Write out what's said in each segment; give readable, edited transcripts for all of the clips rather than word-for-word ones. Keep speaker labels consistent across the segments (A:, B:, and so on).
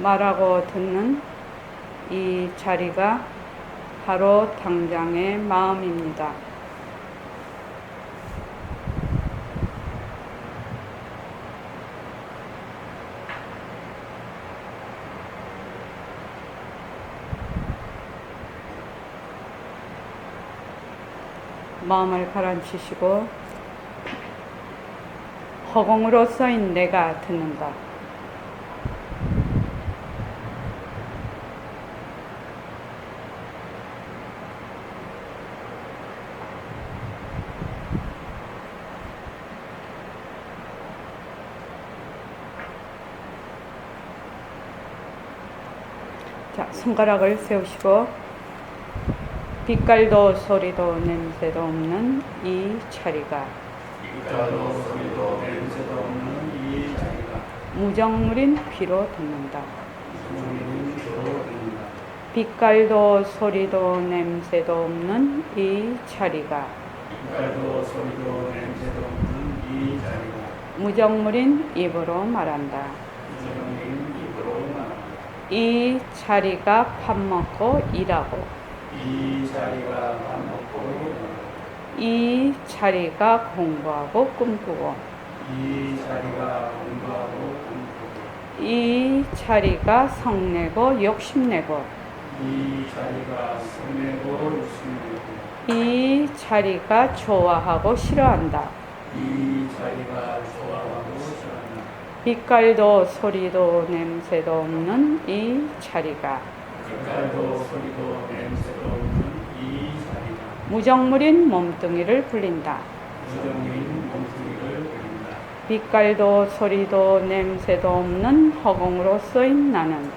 A: 말하고 듣는 이 자리가 바로 당장의 마음입니다. 마음을 가라앉히시고 허공으로 써인 내가 듣는다. 자, 손가락을 세우시고 빛깔도 소리도 냄새도 없는 이 자리가 무정물인 귀로 듣는다. 빛깔도 소리도 냄새도 없는 이 자리가 무정물인 입으로 말한다. 이 자리가 밥 먹고 일하고 이 자리가 공부하고 꿈꾸고 이 자리가 성내고 욕심내고 이 자리가 좋아하고 싫어한다. 빛깔도 소리도 냄새도 없는 이 자리가 무정물인 몸뚱이를 굴린다. 빛깔도 소리도 냄새도 없는 허공으로 쓰인 나는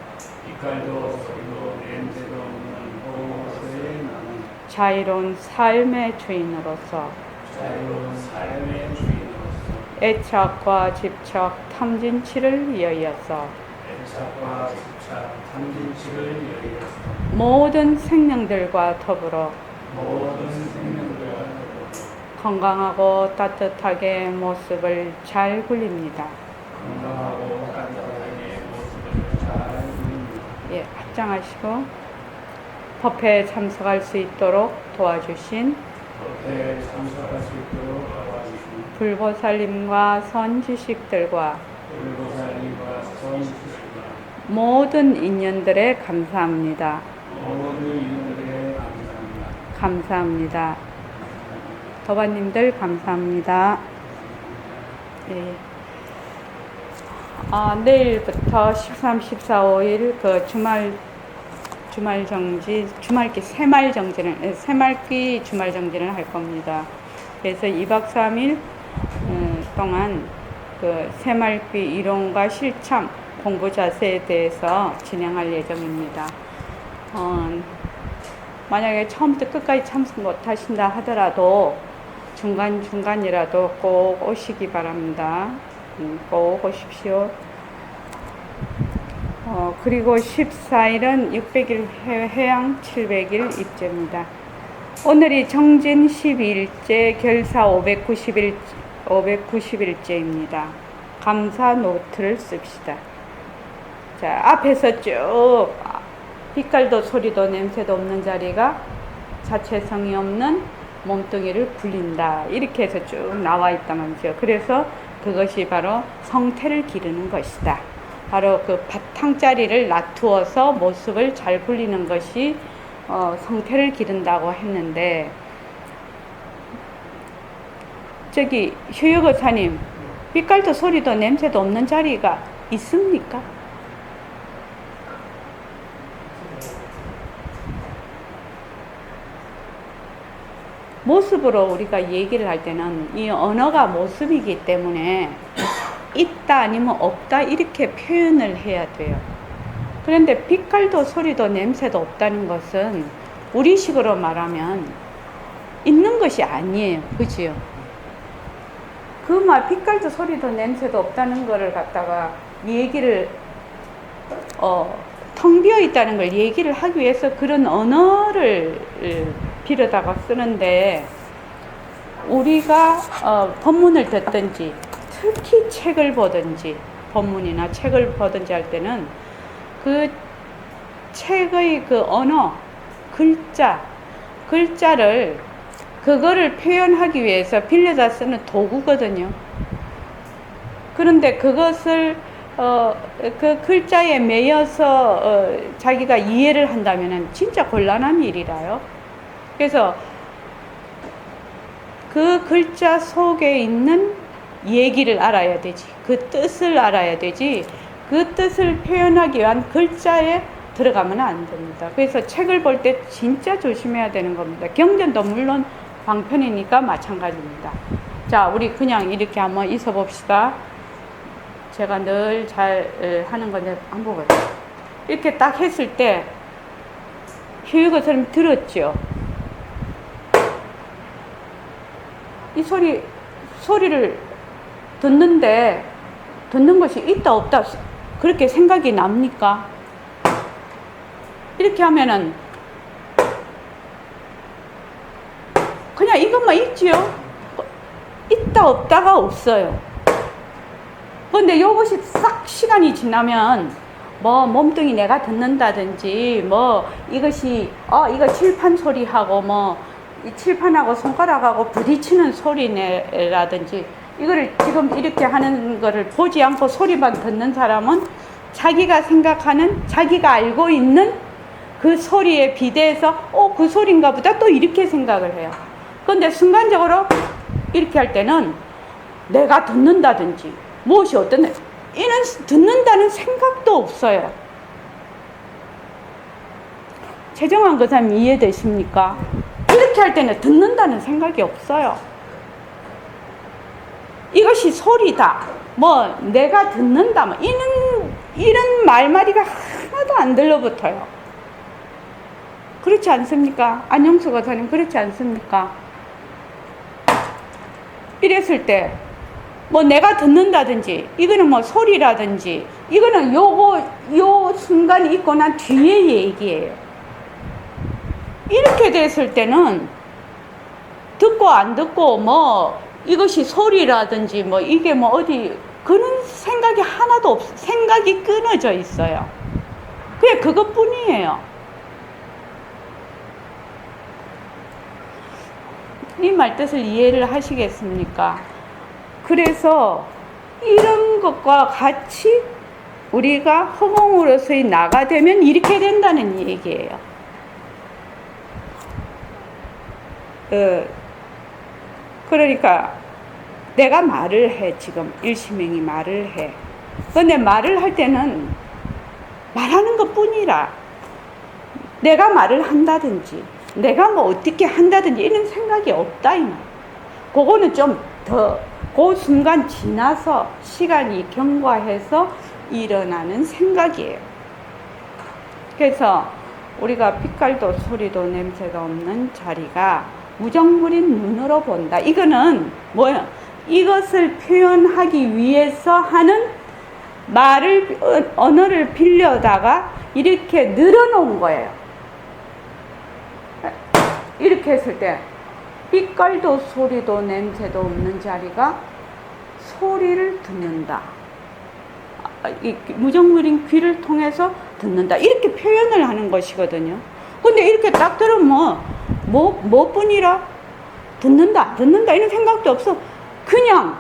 A: 자유로운 삶의 주인으로서 애착과 집착, 탐진치를 위하여서 모든 생명들과 더불어 건강하고 따뜻하게 모습을 잘 굴립니다. 예, 합장하시고 법회에 참석할 수 있도록 도와주신 불보살님과 선지식들과 모든 인연들에 감사합니다. 감사합니다. 도반님들 감사합니다. 예. 내일부터 13, 14, 5일 그 새말기 주말 정진을 할 겁니다. 그래서 2박 3일 동안 그 새말귀 이론과 실천 공부 자세에 대해서 진행할 예정입니다. 만약에 처음부터 끝까지 참석 못하신다 하더라도 중간중간이라도 꼭 오시기 바랍니다. 꼭 오십시오. 그리고 14일은 600일 회양 700일 입제입니다. 오늘이 정진 12일째, 결사 590일째입니다. 감사 노트를 씁시다. 자, 앞에서 쭉 빛깔도 소리도 냄새도 없는 자리가 자체성이 없는 몸뚱이를 굴린다. 이렇게 해서 쭉 나와 있단 말이죠. 그래서 그것이 바로 성태를 기르는 것이다. 바로 그 바탕자리를 놔두어서 모습을 잘 굴리는 것이 성태를 기른다고 했는데, 저기 효여거사님, 빛깔도 소리도 냄새도 없는 자리가 있습니까? 모습으로 우리가 얘기를 할 때는 이 언어가 모습이기 때문에 있다 아니면 없다 이렇게 표현을 해야 돼요. 그런데 빛깔도 소리도 냄새도 없다는 것은 우리식으로 말하면 있는 것이 아니에요. 그지요? 그 말 빛깔도 소리도 냄새도 없다는 거를 갖다가 얘기를 텅 비어 있다는 걸 얘기를 하기 위해서 그런 언어를 빌어다가 쓰는데, 우리가 법문을 듣든지 특히 책을 보든지 법문이나 책을 보든지 할 때는 그 책의 그 언어, 글자를 그거를 표현하기 위해서 빌려다 쓰는 도구거든요. 그런데 그것을 그 글자에 매여서 자기가 이해를 한다면은 진짜 곤란한 일이라요. 그래서 그 글자 속에 있는 얘기를 알아야 되지. 그 뜻을 알아야 되지. 그 뜻을 표현하기 위한 글자에 들어가면 안 됩니다. 그래서 책을 볼 때 진짜 조심해야 되는 겁니다. 경전도 물론 방편이니까 마찬가지입니다. 자, 우리 그냥 이렇게 한번 있어 봅시다. 제가 늘 잘 하는 건데 한번 봐요. 이렇게 딱 했을 때 휴유가 선생님 들었죠? 이 소리를 듣는데 듣는 것이 있다 없다 그렇게 생각이 납니까? 이렇게 하면은 그냥 이것만 있지요. 있다 없다가 없어요. 근데 요것이 싹 시간이 지나면 뭐 몸뚱이 내가 듣는다든지 뭐 이것이 이거 칠판 소리하고 뭐 이 칠판하고 손가락하고 부딪히는 소리라든지 이거를 지금 이렇게 하는 거를 보지 않고 소리만 듣는 사람은 자기가 생각하는 자기가 알고 있는 그 소리에 비대해서 그 소리인가 보다 또 이렇게 생각을 해요. 근데 순간적으로 이렇게 할 때는 내가 듣는다든지 무엇이 어떤 이는 듣는다는 생각도 없어요. 최정환 교사님 이해되십니까? 이렇게 할 때는 듣는다는 생각이 없어요. 이것이 소리다. 뭐 내가 듣는다. 뭐 이런 말마리가 하나도 안 들러붙어요. 그렇지 않습니까? 안영수 교사님 그렇지 않습니까? 이랬을 때 뭐 내가 듣는다든지 이거는 뭐 소리라든지 이거는 요 순간이 있고 난 뒤의 얘기예요. 이렇게 됐을 때는 듣고 안 듣고 뭐 이것이 소리라든지 뭐 이게 뭐 어디 그런 생각이 하나도 없어. 생각이 끊어져 있어요. 그게 그것뿐이에요. 이 말 뜻을 이해를 하시겠습니까? 그래서 이런 것과 같이 우리가 허공으로서의 나가 되면 이렇게 된다는 얘기예요. 그러니까 내가 말을 해. 지금 일시명이 말을 해. 근데 말을 할 때는 말하는 것 뿐이라 내가 말을 한다든지 내가 뭐 어떻게 한다든지 이런 생각이 없다 이 말. 그거는 좀 더 그 순간 지나서 시간이 경과해서 일어나는 생각이에요. 그래서 우리가 빛깔도 소리도 냄새도 없는 자리가 무정부린 눈으로 본다. 이거는 뭐예요? 이것을 표현하기 위해서 하는 언어를 빌려다가 이렇게 늘어놓은 거예요. 이렇게 했을 때 빛깔도 소리도 냄새도 없는 자리가 소리를 듣는다. 이 무정부린 귀를 통해서 듣는다. 이렇게 표현을 하는 것이거든요. 근데 이렇게 딱 들으면 뭐뿐이라 듣는다 이런 생각도 없어. 그냥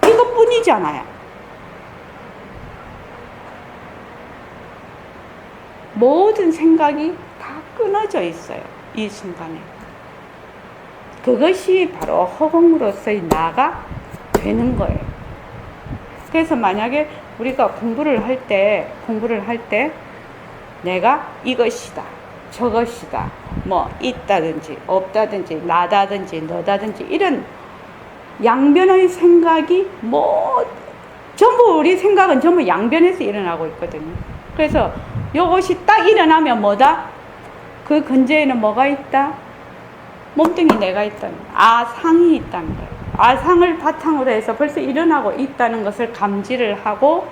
A: 이것뿐이잖아요. 모든 생각이 다 끊어져 있어요. 이 순간에. 그것이 바로 허공으로서의 나가 되는 거예요. 그래서 만약에 우리가 공부를 할 때 내가 이것이다, 저것이다, 뭐 있다든지 없다든지 나다든지 너다든지 이런 양변의 생각이 전부 우리 생각은 전부 양변에서 일어나고 있거든요. 그래서 이것이 딱 일어나면 뭐다? 그 근처에는 뭐가 있다? 몸뚱이 내가 있다는 거예요. 아상이 있다는 거예요. 아상을 바탕으로 해서 벌써 일어나고 있다는 것을 감지를 하고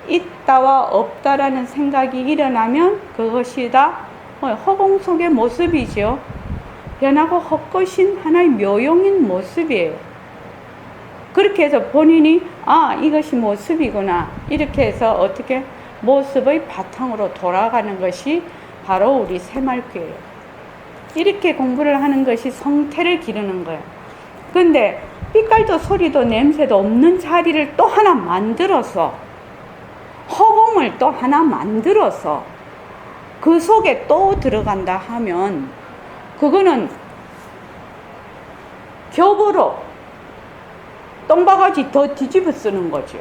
A: 있다와 없다라는 생각이 일어나면 그것이 다 허공 속의 모습이죠. 변하고 헛것인 하나의 묘용인 모습이에요. 그렇게 해서 본인이 이것이 모습이구나 이렇게 해서 어떻게 모습의 바탕으로 돌아가는 것이 바로 우리 새말귀예요. 이렇게 공부를 하는 것이 성태를 기르는 거예요. 근데 빛깔도 소리도 냄새도 없는 자리를 또 하나 만들어서, 허공을 또 하나 만들어서 그 속에 또 들어간다 하면 그거는 겹으로 똥바가지 더 뒤집어 쓰는 거죠.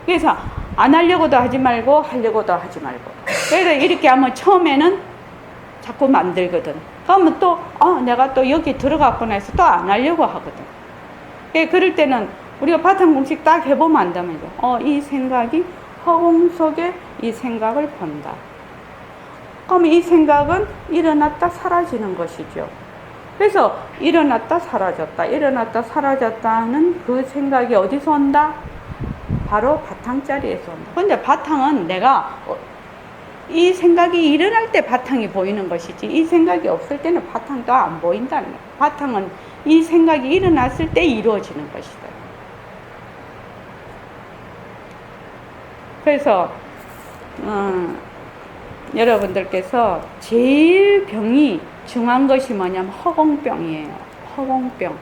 A: 그래서 안 하려고도 하지 말고 하려고도 하지 말고, 그래서 이렇게 하면 처음에는 자꾸 만들거든. 그러면 또 내가 또 여기 들어갔구나 해서 또 안 하려고 하거든. 그럴 때는 우리가 바탕 공식 딱 해보면 안다면 이 생각이 허공 속에 이 생각을 본다. 그러면 이 생각은 일어났다 사라지는 것이죠. 그래서 일어났다 사라졌다, 일어났다 사라졌다는 그 생각이 어디서 온다? 바로 바탕자리에서 온다. 근데 바탕은 내가 이 생각이 일어날 때 바탕이 보이는 것이지, 이 생각이 없을 때는 바탕도 안 보인다는 거예요. 바탕은 이 생각이 일어났을 때 이루어지는 것이다. 그래서 여러분들께서 제일 병이 중한 것이 뭐냐면 허공병이에요. 허공병.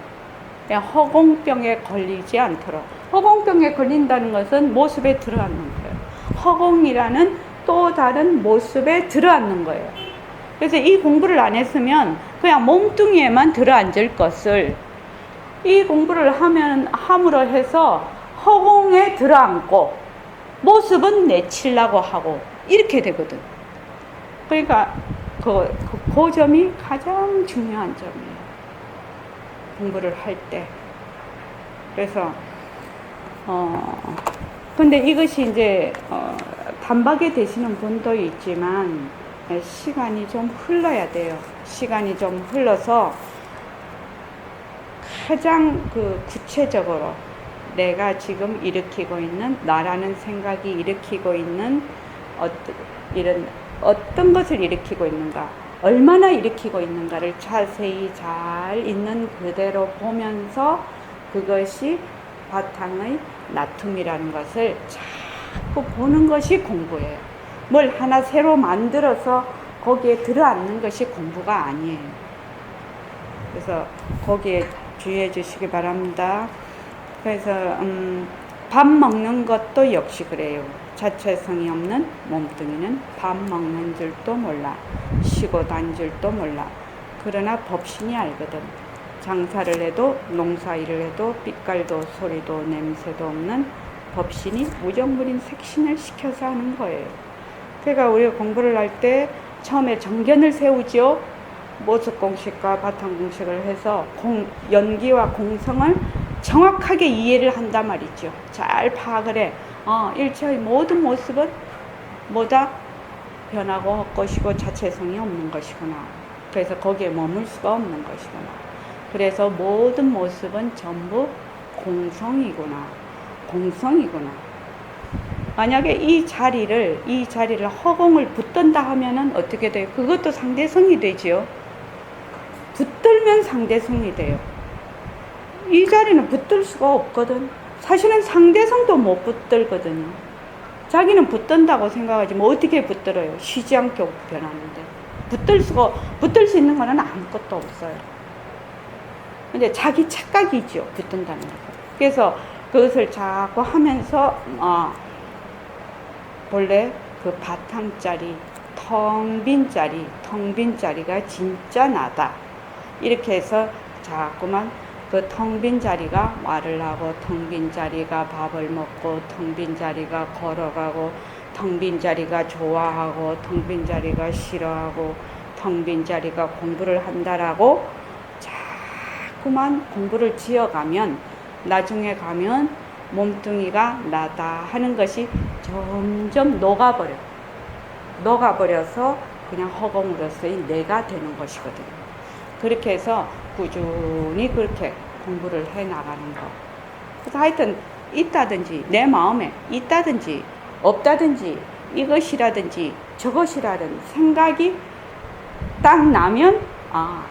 A: 허공병에 걸리지 않도록. 허공병에 걸린다는 것은 모습에 들어앉는 거예요. 허공이라는 또 다른 모습에 들어앉는 거예요. 그래서 이 공부를 안 했으면 그냥 몸뚱이에만 들어앉을 것을 이 공부를 함으로 해서 허공에 들어앉고 모습은 내치려고 하고 이렇게 되거든. 그러니까 그 점이 가장 중요한 점이에요. 공부를 할 때. 그래서 근데 이것이 이제 단박에 되시는 분도 있지만 시간이 좀 흘러야 돼요. 시간이 좀 흘러서 가장 구체적으로 내가 지금 일으키고 있는, 나라는 생각이 일으키고 있는 어떤 것을 일으키고 있는가, 얼마나 일으키고 있는가를 자세히 잘 있는 그대로 보면서 그것이 바탕의 나툼이라는 것을 자꾸 보는 것이 공부예요. 뭘 하나 새로 만들어서 거기에 들어앉는 것이 공부가 아니에요. 그래서 거기에 주의해 주시기 바랍니다. 그래서 밥 먹는 것도 역시 그래요. 자체성이 없는 몸뚱이는 밥 먹는 줄도 몰라, 쉬고 단 줄도 몰라. 그러나 법신이 알거든. 장사를 해도 농사일을 해도 빛깔도 소리도 냄새도 없는 법신이 무정물인 색신을 시켜서 하는 거예요. 그러니까 우리가 공부를 할 때 처음에 정견을 세우죠. 모습 공식과 바탕 공식을 해서 연기와 공성을 정확하게 이해를 한단 말이죠. 잘 파악을 해. 일체의 모든 모습은 뭐다? 변하고 헛것이고 자체성이 없는 것이구나. 그래서 거기에 머물 수가 없는 것이구나. 그래서 모든 모습은 전부 공성이구나. 공성이구나. 만약에 이 자리를 허공을 붙든다 하면은 어떻게 돼요? 그것도 상대성이 되지요. 붙들면 상대성이 돼요. 이 자리는 붙들 수가 없거든. 사실은 상대성도 못 붙들거든요. 자기는 붙든다고 생각하지 뭐 어떻게 붙들어요? 쉬지 않게 변하는데. 붙들 수 있는 거는 아무것도 없어요. 근데 자기 착각이죠. 붙든다는 거. 그래서 그것을 자꾸 하면서 본래 그 바탕자리, 텅 빈 자리가 진짜 나다. 이렇게 해서 자꾸만 그 텅 빈 자리가 말을 하고, 텅 빈 자리가 밥을 먹고, 텅 빈 자리가 걸어가고, 텅 빈 자리가 좋아하고, 텅 빈 자리가 싫어하고, 텅 빈 자리가 공부를 한다라고 자꾸만 공부를 지어가면 나중에 가면 몸뚱이가 나다 하는 것이 점점 녹아버려서 그냥 허공으로서의 내가 되는 것이거든요. 그렇게 해서 꾸준히 그렇게 공부를 해 나가는 거. 그래서 하여튼 있다든지 내 마음에 있다든지 없다든지 이것이라든지 저것이라든 생각이 딱 나면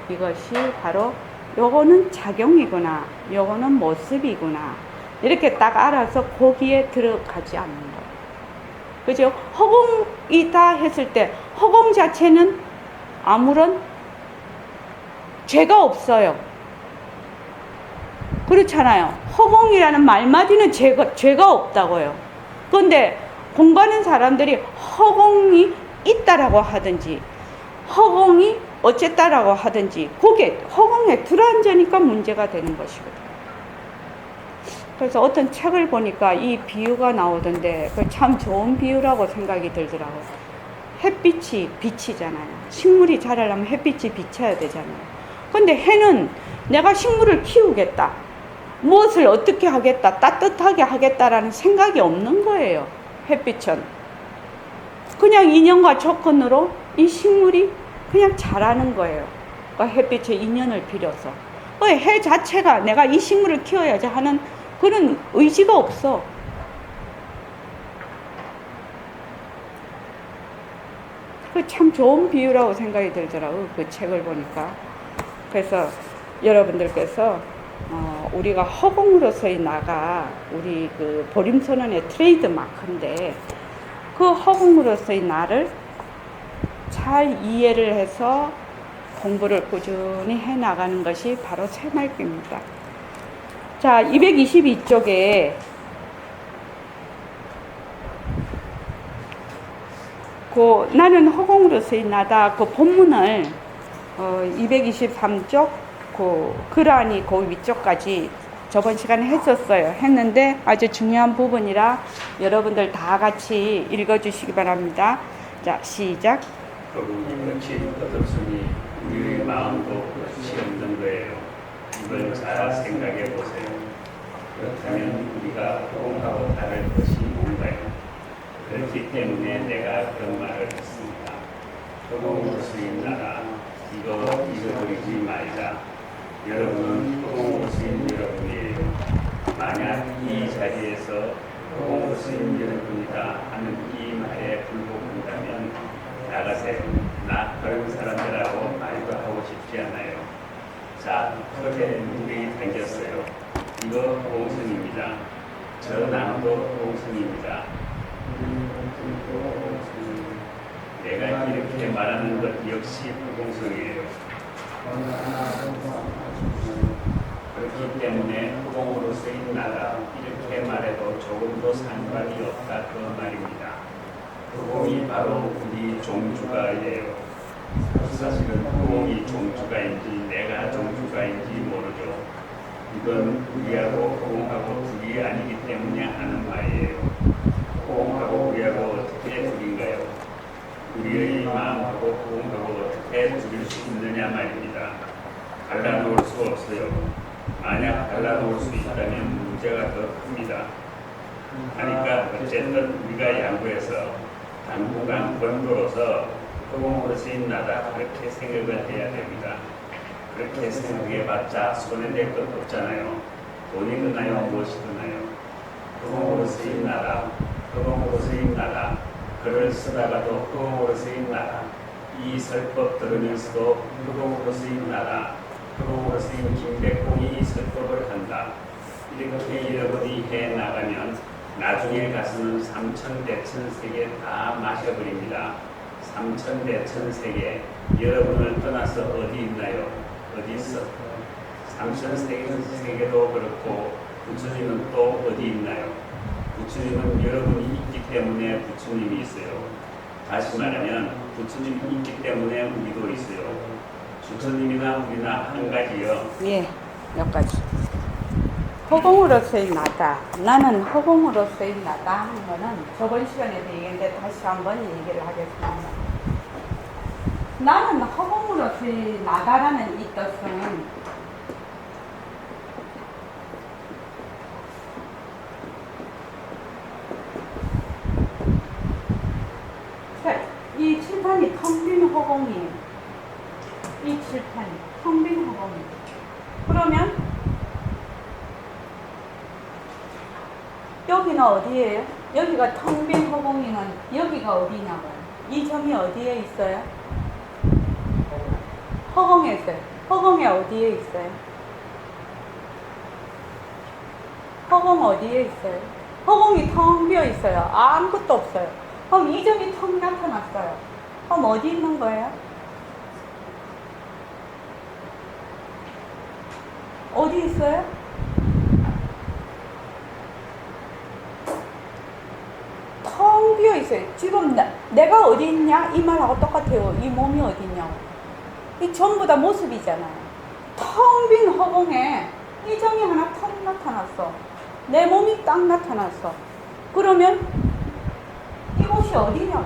A: 이것이 바로 요거는 작용이구나, 요거는 모습이구나, 이렇게 딱 알아서 거기에 들어가지 않는 거예요. 그죠? 허공이다 했을 때 허공 자체는 아무런 죄가 없어요. 그렇잖아요. 허공이라는 말마디는 죄가 없다고요. 그런데 공부하는 사람들이 허공이 있다라고 하든지 허공이 어쨌다라고 하든지 그게 허공에 들어앉으니까 문제가 되는 것이거든요. 그래서 어떤 책을 보니까 이 비유가 나오던데 참 좋은 비유라고 생각이 들더라고요. 햇빛이 빛이잖아요. 식물이 자라려면 햇빛이 비쳐야 되잖아요. 근데 해는 내가 식물을 키우겠다, 무엇을 어떻게 하겠다, 따뜻하게 하겠다라는 생각이 없는 거예요. 햇빛은 그냥 인연과 조건으로 이 식물이 그냥 자라는 거예요. 그러니까 햇빛의 인연을 빌어서 해 자체가 내가 이 식물을 키워야지 하는 그런 의지가 없어. 그 참 좋은 비유라고 생각이 들더라고요. 그 책을 보니까. 그래서 여러분들께서 우리가 허공으로서의 나가 우리 그 보림선언의 트레이드 마크인데 그 허공으로서의 나를 잘 이해를 해서 공부를 꾸준히 해 나가는 것이 바로 새말귀입니다. 자, 222쪽에 나는 허공으로서의 나다 그 본문을 223쪽 글 안이 그 위쪽까지 저번 시간에 했는데 아주 중요한 부분이라 여러분들 다 같이 읽어주시기 바랍니다. 자, 시작.
B: 끝이 끝없으니 우리의 마음도 끝이 없는 거예요. 이걸 잘 생각해 보세요. 그렇다면 우리가 허공하고 다를 것이 뭔가요? 그렇기 때문에 내가 그런 말을 했습니다. 허공으로 쓰인 나라, 이거 잊어버리지 말자. 여러분은 허공으로 쓰인 여러분이에요. 만약 이 자리에서 허공으로 쓰인 여러분이다 하는 이 말에 불복한다면 나가세요. 나 그런 사람들하고 말도 하고 싶지 않아요. 자, 턱에 물이 당겼어요. 이거 허공선입니다. 저 나무도 허공선입니다. 내가 이렇게 말하는 것 역시 허공선이에요. 그렇기 때문에 허공으로 쓰인 나라 이렇게 말해도 조금도 상관이 없다 그 말입니다. 허공이 바로 우리 종주가예요. 사실은 허공이 종주가인지 내가 종주가인지 모르죠. 이건 우리하고 허공하고 둘이 아니기 때문에 하는 말이에요. 허공하고 우리하고 어떻게 둘인가요? 우리의 마음하고 허공하고 어떻게 둘일 수 있느냐 말입니다. 갈라놓을 수 없어요. 만약 갈라놓을 수 있다면 문제가 더 큽니다. 그러니까 어쨌든 우리가 양보해서 당분간 번거로서 허공으로 쓰인 나다 그렇게 생각을 해야 됩니다. 그렇게 생각해봤자 손해낼 것 없잖아요. 돈이 드나요? 무엇이 드나요? 허공으로 쓰인 나라, 허공으로 쓰인 나라, 글을 쓰다가도 허공으로 쓰인 나라, 이 설법 들으면서도 허공으로 쓰인 나라, 허공으로 쓰인 김백공이 이 설법을 한다. 이렇게 여러분이 해나가면 나중에 가서는 삼천대천세계 다 마셔버립니다. 삼천대천세계 여러분을 떠나서 어디 있나요? 어디 있어? 삼천세계도 그렇고 부처님은 또 어디 있나요? 부처님은 여러분이 있기 때문에 부처님이 있어요. 다시 말하면 부처님이 있기 때문에 우리도 있어요. 부처님이나 우리나 한 가지요.
A: 예, 몇 가지. 허공으로서의 나다. 나는 허공으로서의 나다 하는 거는 저번 시간에도 얘기했는데 다시 한번 얘기를 하겠습니다. 나는 허공으로서의 나다라는 이 뜻은 이 칠판이 텅 빈 허공이에요. 이 칠판이 텅 빈 허공이에요. 그러면 여기는 어디예요? 여기가 텅 빈 허공이면 여기가 어디냐고요? 이 점이 어디에 있어요? 허공에 있어요. 허공이 어디에 있어요? 허공 어디에 있어요? 허공이 텅 비어 있어요. 아무것도 없어요. 그럼 이 점이 턱 나타났어요. 그럼 어디 있는 거예요? 어디 있어요? 텅 비어 있어요. 지금 내가 어디 있냐? 이 말하고 똑같아요. 이 몸이 어디 있냐고. 이 전부 다 모습이잖아요. 텅 빈 허공에 이 점이 하나 턱 나타났어. 내 몸이 딱 나타났어. 그러면 이곳이 어디냐고.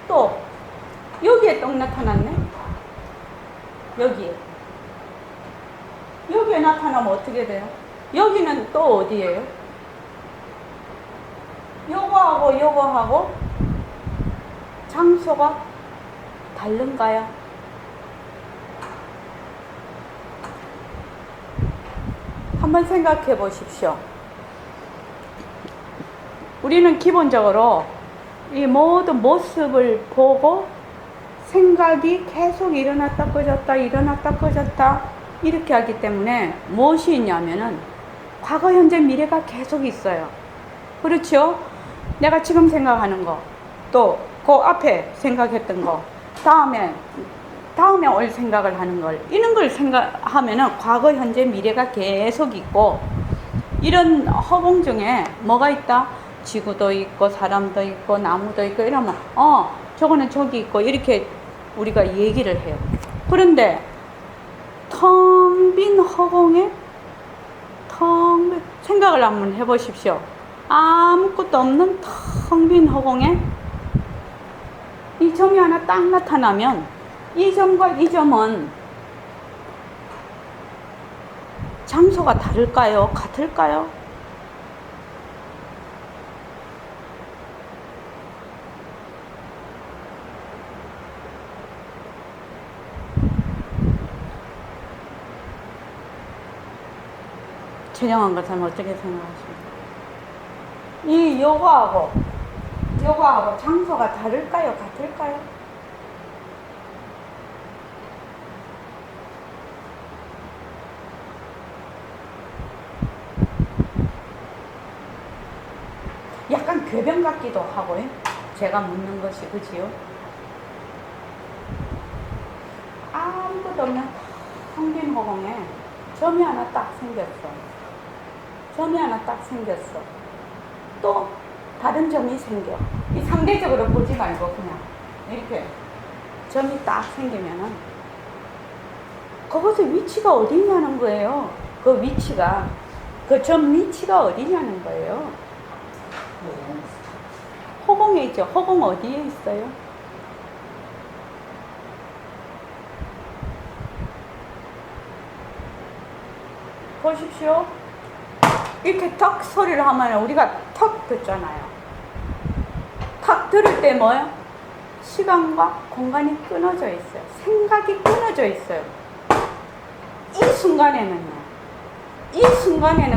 A: 또 여기에 떡 나타났네. 여기에 나타나면 어떻게 돼요? 여기는 또 어디예요? 요거하고 장소가 다른가요? 한번 생각해 보십시오. 우리는 기본적으로 이 모든 모습을 보고 생각이 계속 일어났다 꺼졌다 이렇게 하기 때문에 무엇이 있냐면은 과거 현재 미래가 계속 있어요. 그렇죠? 내가 지금 생각하는 거, 또 그 앞에 생각했던 거, 다음에 올 생각을 하는 걸, 이런 걸 생각하면은 과거 현재 미래가 계속 있고, 이런 허공 중에 뭐가 있다? 지구도 있고 사람도 있고 나무도 있고 이러면 저거는 저기 있고 이렇게 우리가 얘기를 해요. 그런데 텅 빈 허공에 생각을 한번 해보십시오. 아무것도 없는 텅 빈 허공에 이 점이 하나 딱 나타나면 이 점과 이 점은 장소가 다를까요? 같을까요? 최정한 것은 어떻게 생각하십니까? 요거하고 장소가 다를까요? 같을까요? 약간 궤변 같기도 하고요. 제가 묻는 것이, 그지요? 아무것도 없는 텅 빈 허공에 점이 하나 딱 생겼어. 또 다른 점이 생겨. 이 상대적으로 보지 말고 그냥 이렇게 점이 딱 생기면은 그것의 위치가 어디 있냐는 거예요. 그 점 위치가 어디냐는 거예요. 허공에 있죠. 허공 어디에 있어요? 보십시오. 이렇게 턱 소리를 하면 우리가 턱 듣잖아요. 턱 들을 때 뭐예요? 시간과 공간이 끊어져 있어요. 생각이 끊어져 있어요. 이 순간에는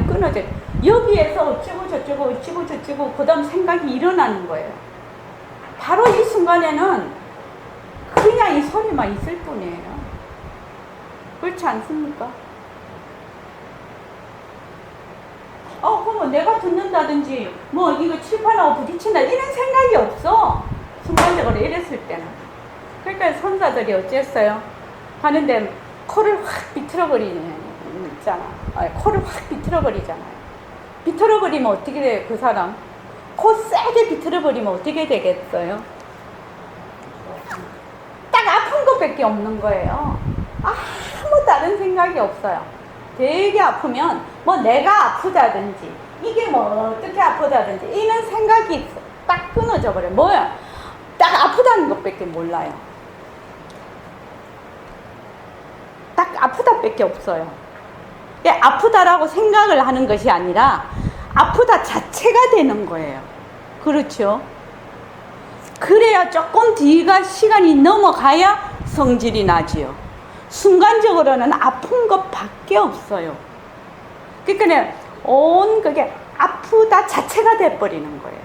A: 끊어져 있어요. 여기에서 어쩌고 저쩌고 그 다음 생각이 일어나는 거예요. 바로 이 순간에는 그냥 이 소리만 있을 뿐이에요. 그렇지 않습니까? 그러면 내가 듣는다든지 이거 칠판하고 부딪힌다 이런 생각이 없어. 순간적으로 이랬을 때는. 그러니까 선사들이 어쨌어요? 하는데 코를 확 비틀어버리잖아요. 비틀어버리면 어떻게 돼요? 그 사람 코 세게 비틀어버리면 어떻게 되겠어요? 딱 아픈 것밖에 없는 거예요. 아무 다른 생각이 없어요. 되게 아프면 내가 아프다든지 이게 어떻게 아프다든지 이런 생각이 있어. 딱 끊어져 버려요. 뭐야? 딱 아프다는 것밖에 몰라요. 딱 아프다밖에 없어요. 아프다라고 생각을 하는 것이 아니라 아프다 자체가 되는 거예요. 그렇죠? 그래야 조금 뒤가 시간이 넘어가야 성질이 나지요. 순간적으로는 아픈 것밖에 없어요. 그러니까 그게 아프다 자체가 돼버리는 거예요.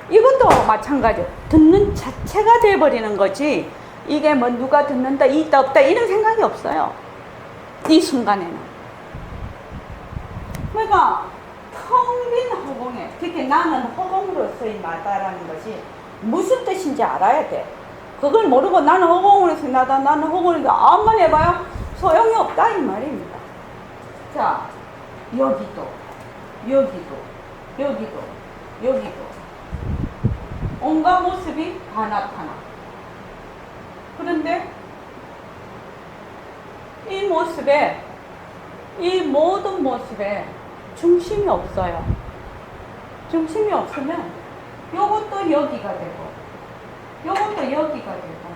A: 이것도 마찬가지예요. 듣는 자체가 돼버리는 거지 이게 누가 듣는다 있다 없다 이런 생각이 없어요. 이 순간에는. 그러니까 텅 빈 허공에, 그렇게 나는 허공으로서의 나다라는 것이 무슨 뜻인지 알아야 돼. 그걸 모르고 나는 허공으로서의 나다, 나는 허공으로서의 암만 해봐요 소용이 없다 이 말입니다. 자, 여기도 온갖 모습이 다 나타나. 그런데 이 모습에, 이 모든 모습에 중심이 없어요. 중심이 없으면 요것도 여기가 되고, 요것도 여기가 되고,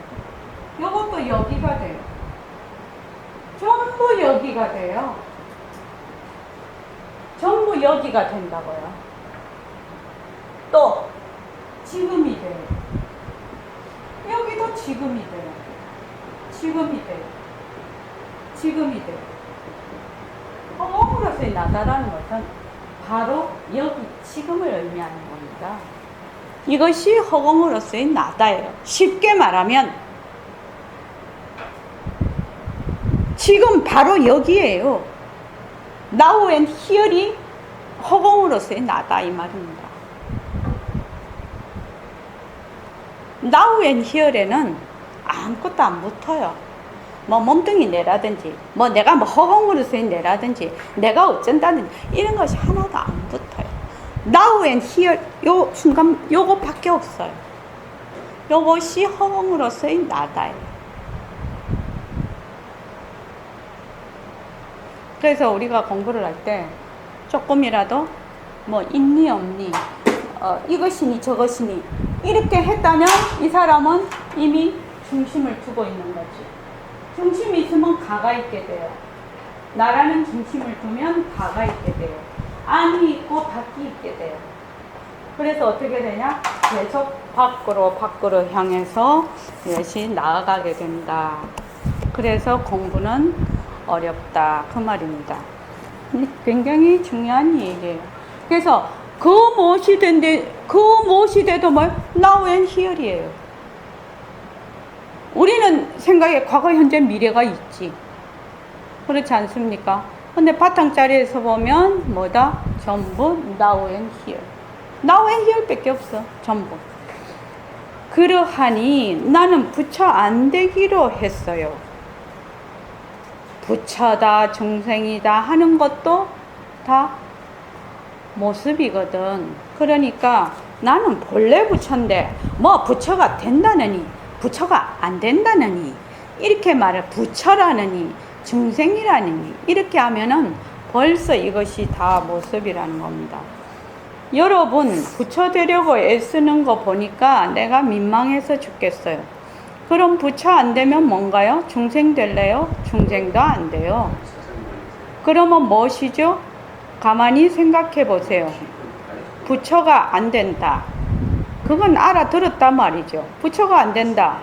A: 요것도 여기가 돼요. 전부 여기가 돼요. 전부 여기가 된다고요. 또 지금이 돼요. 여기도 지금이 돼요. 지금이 돼요. 지금이 돼요. 허공으로서의 나다라는 것은 바로 여기 지금을 의미하는 겁니다. 이것이 허공으로서의 나다예요. 쉽게 말하면 지금 바로 여기에요. Now and here이 허공으로서의 나다 이 말입니다. Now and here에는 아무것도 안 붙어요. 뭐 몸뚱이 내라든지, 뭐 내가 뭐 허공으로서의 내라든지, 내가 어쩐다든지 이런 것이 하나도 안 붙어요. Now and here 요 순간 요것밖에 없어요. 요것이 허공으로서의 나다예요. 그래서 우리가 공부를 할 때 조금이라도 뭐 있니 없니, 이것이니 저것이니 이렇게 했다면 이 사람은 이미 중심을 두고 있는 거지. 중심이 있으면 가가 있게 돼요. 나라는 중심을 두면 가가 있게 돼요. 안이 있고 밖이 있게 돼요. 그래서 어떻게 되냐? 계속 밖으로 향해서 이것이 나아가게 된다. 그래서 공부는 어렵다 그 말입니다. 굉장히 중요한 얘기예요. 그래서 그 무엇이 돼도 뭐 now and here이에요. 우리는 생각에 과거, 현재, 미래가 있지. 그렇지 않습니까? 근데 바탕자리에서 보면 뭐다? 전부 now and here. now and here 밖에 없어. 전부. 그러하니 나는 부처 안 되기로 했어요. 부처다, 중생이다 하는 것도 다 모습이거든. 그러니까 나는 본래 부처인데 뭐 부처가 된다느니 부처가 안 된다느니 이렇게 말을 부처라느니 중생이라느니 이렇게 하면은 벌써 이것이 다 모습이라는 겁니다. 여러분 부처 되려고 애쓰는 거 보니까 내가 민망해서 죽겠어요. 그럼 부처 안 되면 뭔가요? 중생 될래요? 중생도 안 돼요. 그러면 무엇이죠? 가만히 생각해 보세요. 부처가 안 된다. 그건 알아들었단 말이죠. 부처가 안 된다.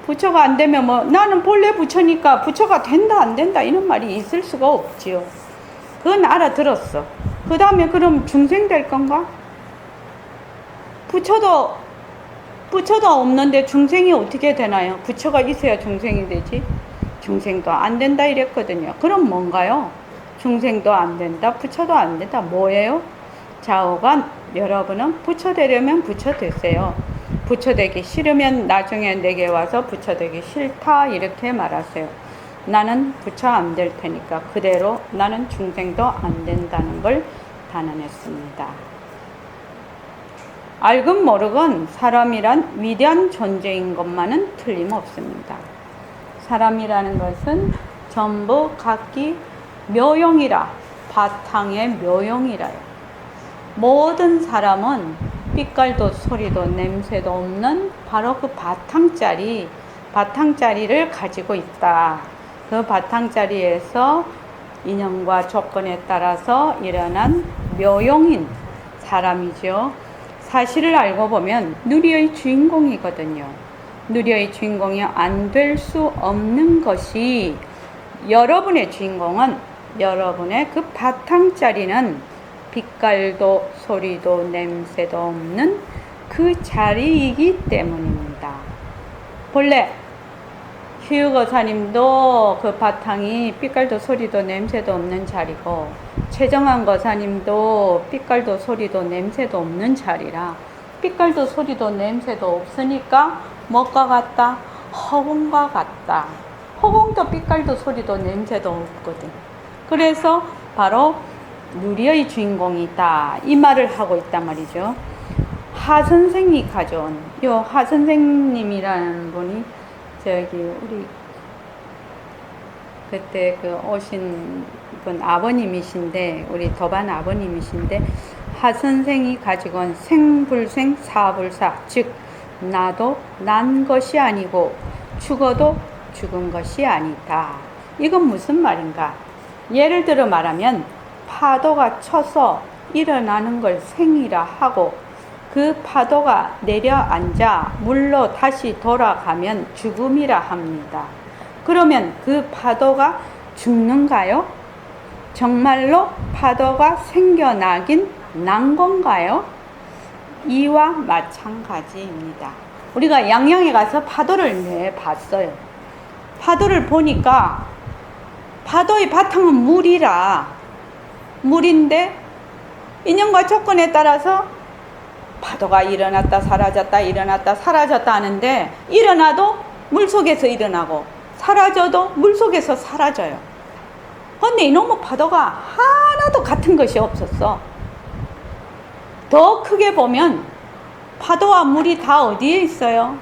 A: 부처가 안 되면 뭐 나는 본래 부처니까 부처가 된다 안 된다 이런 말이 있을 수가 없지요. 그건 알아들었어. 그 다음에 그럼 중생 될 건가? 부처도 없는데 중생이 어떻게 되나요? 부처가 있어야 중생이 되지. 중생도 안 된다 이랬거든요. 그럼 뭔가요? 중생도 안 된다, 부처도 안 된다. 뭐예요? 좌우가 여러분은 부처 되려면 부처 되세요. 부처 되기 싫으면 나중에 내게 와서 부처 되기 싫다 이렇게 말하세요. 나는 부처 안 될 테니까 그대로 나는 중생도 안 된다는 걸 단언했습니다. 알건 모르건 사람이란 위대한 존재인 것만은 틀림없습니다. 사람이라는 것은 전부 각기 묘용이라, 바탕의 묘용이라요. 모든 사람은 빛깔도 소리도 냄새도 없는 바로 그 바탕자리를 가지고 있다. 그 바탕자리에서 인연과 조건에 따라서 일어난 묘용인 사람이죠. 사실을 알고 보면 누리의 주인공이거든요. 누리의 주인공이 안 될 수 없는 것이 여러분의 주인공은 여러분의 그 바탕자리는 빛깔도 소리도 냄새도 없는 그 자리이기 때문입니다. 본래 휴거사님도 그 바탕이 삐깔도 소리도 냄새도 없는 자리고, 최정한 거사님도 삐깔도 소리도 냄새도 없는 자리라, 삐깔도 소리도 냄새도 없으니까 뭐가 같다? 허공과 같다. 허공도 삐깔도 소리도 냄새도 없거든. 그래서 바로 누리의 주인공이다, 이 말을 하고 있단 말이죠. 하 선생이 가져온, 요 하 선생님이라는 분이 저기 우리 그때 그 오신 분 아버님이신데, 우리 도반 아버님이신데, 하 선생이 가지고 온 생불생 사불사, 즉 나도 난 것이 아니고 죽어도 죽은 것이 아니다. 이건 무슨 말인가? 예를 들어 말하면 파도가 쳐서 일어나는 걸 생이라 하고, 그 파도가 내려앉아 물로 다시 돌아가면 죽음이라 합니다. 그러면 그 파도가 죽는가요? 정말로 파도가 생겨나긴 난 건가요? 이와 마찬가지입니다. 우리가 양양에 가서 파도를 봤어요. 파도를 보니까 파도의 바탕은 물이라, 물인데 인연과 조건에 따라서 파도가 일어났다 사라졌다 일어났다 사라졌다 하는데, 일어나도 물속에서 일어나고 사라져도 물속에서 사라져요. 근데 이놈의 파도가 하나도 같은 것이 없었어. 더 크게 보면 파도와 물이 다 어디에 있어요?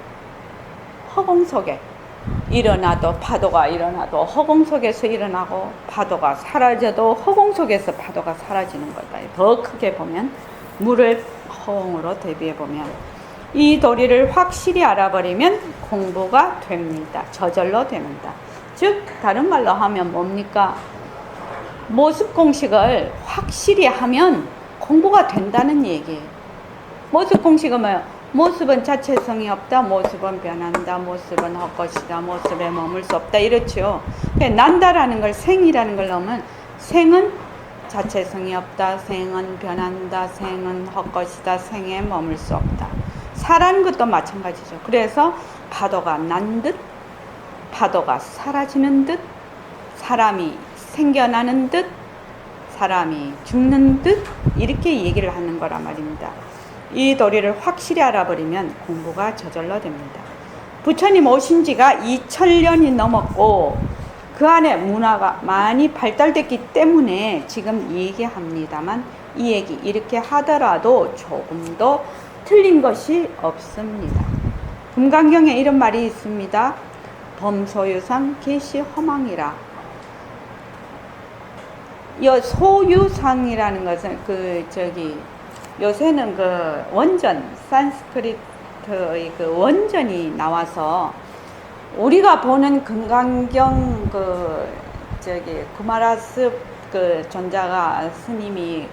A: 허공 속에. 일어나도 파도가 일어나도 허공 속에서 일어나고, 파도가 사라져도 허공 속에서 파도가 사라지는 거다. 더 크게 보면, 물을 허공으로 대비해 보면 이 도리를 확실히 알아버리면 공부가 됩니다. 저절로 됩니다. 즉 다른 말로 하면 뭡니까? 모습 공식을 확실히 하면 공부가 된다는 얘기예요. 모습 공식은 뭐예요? 모습은 자체성이 없다, 모습은 변한다, 모습은 헛것이다, 모습에 머물 수 없다, 이렇죠. 난다라는 걸, 생이라는 걸 넣으면, 생은 자체성이 없다, 생은 변한다, 생은 헛것이다, 생에 머물 수 없다. 사라는 것도 마찬가지죠. 그래서 파도가 난 듯, 파도가 사라지는 듯, 사람이 생겨나는 듯, 사람이 죽는 듯, 이렇게 얘기를 하는 거란 말입니다. 이 도리를 확실히 알아버리면 공부가 저절로 됩니다. 부처님 오신 지가 2000년이 넘었고, 그 안에 문화가 많이 발달됐기 때문에 지금 얘기합니다만, 이 얘기 이렇게 하더라도 조금도 틀린 것이 없습니다. 금강경에 이런 말이 있습니다. 범소유상 계시 허망이라. 이 소유상이라는 것은 요새는 그 원전, 산스크리트의 그 원전이 나와서 우리가 보는 금강경 구마라스 존자가 스님이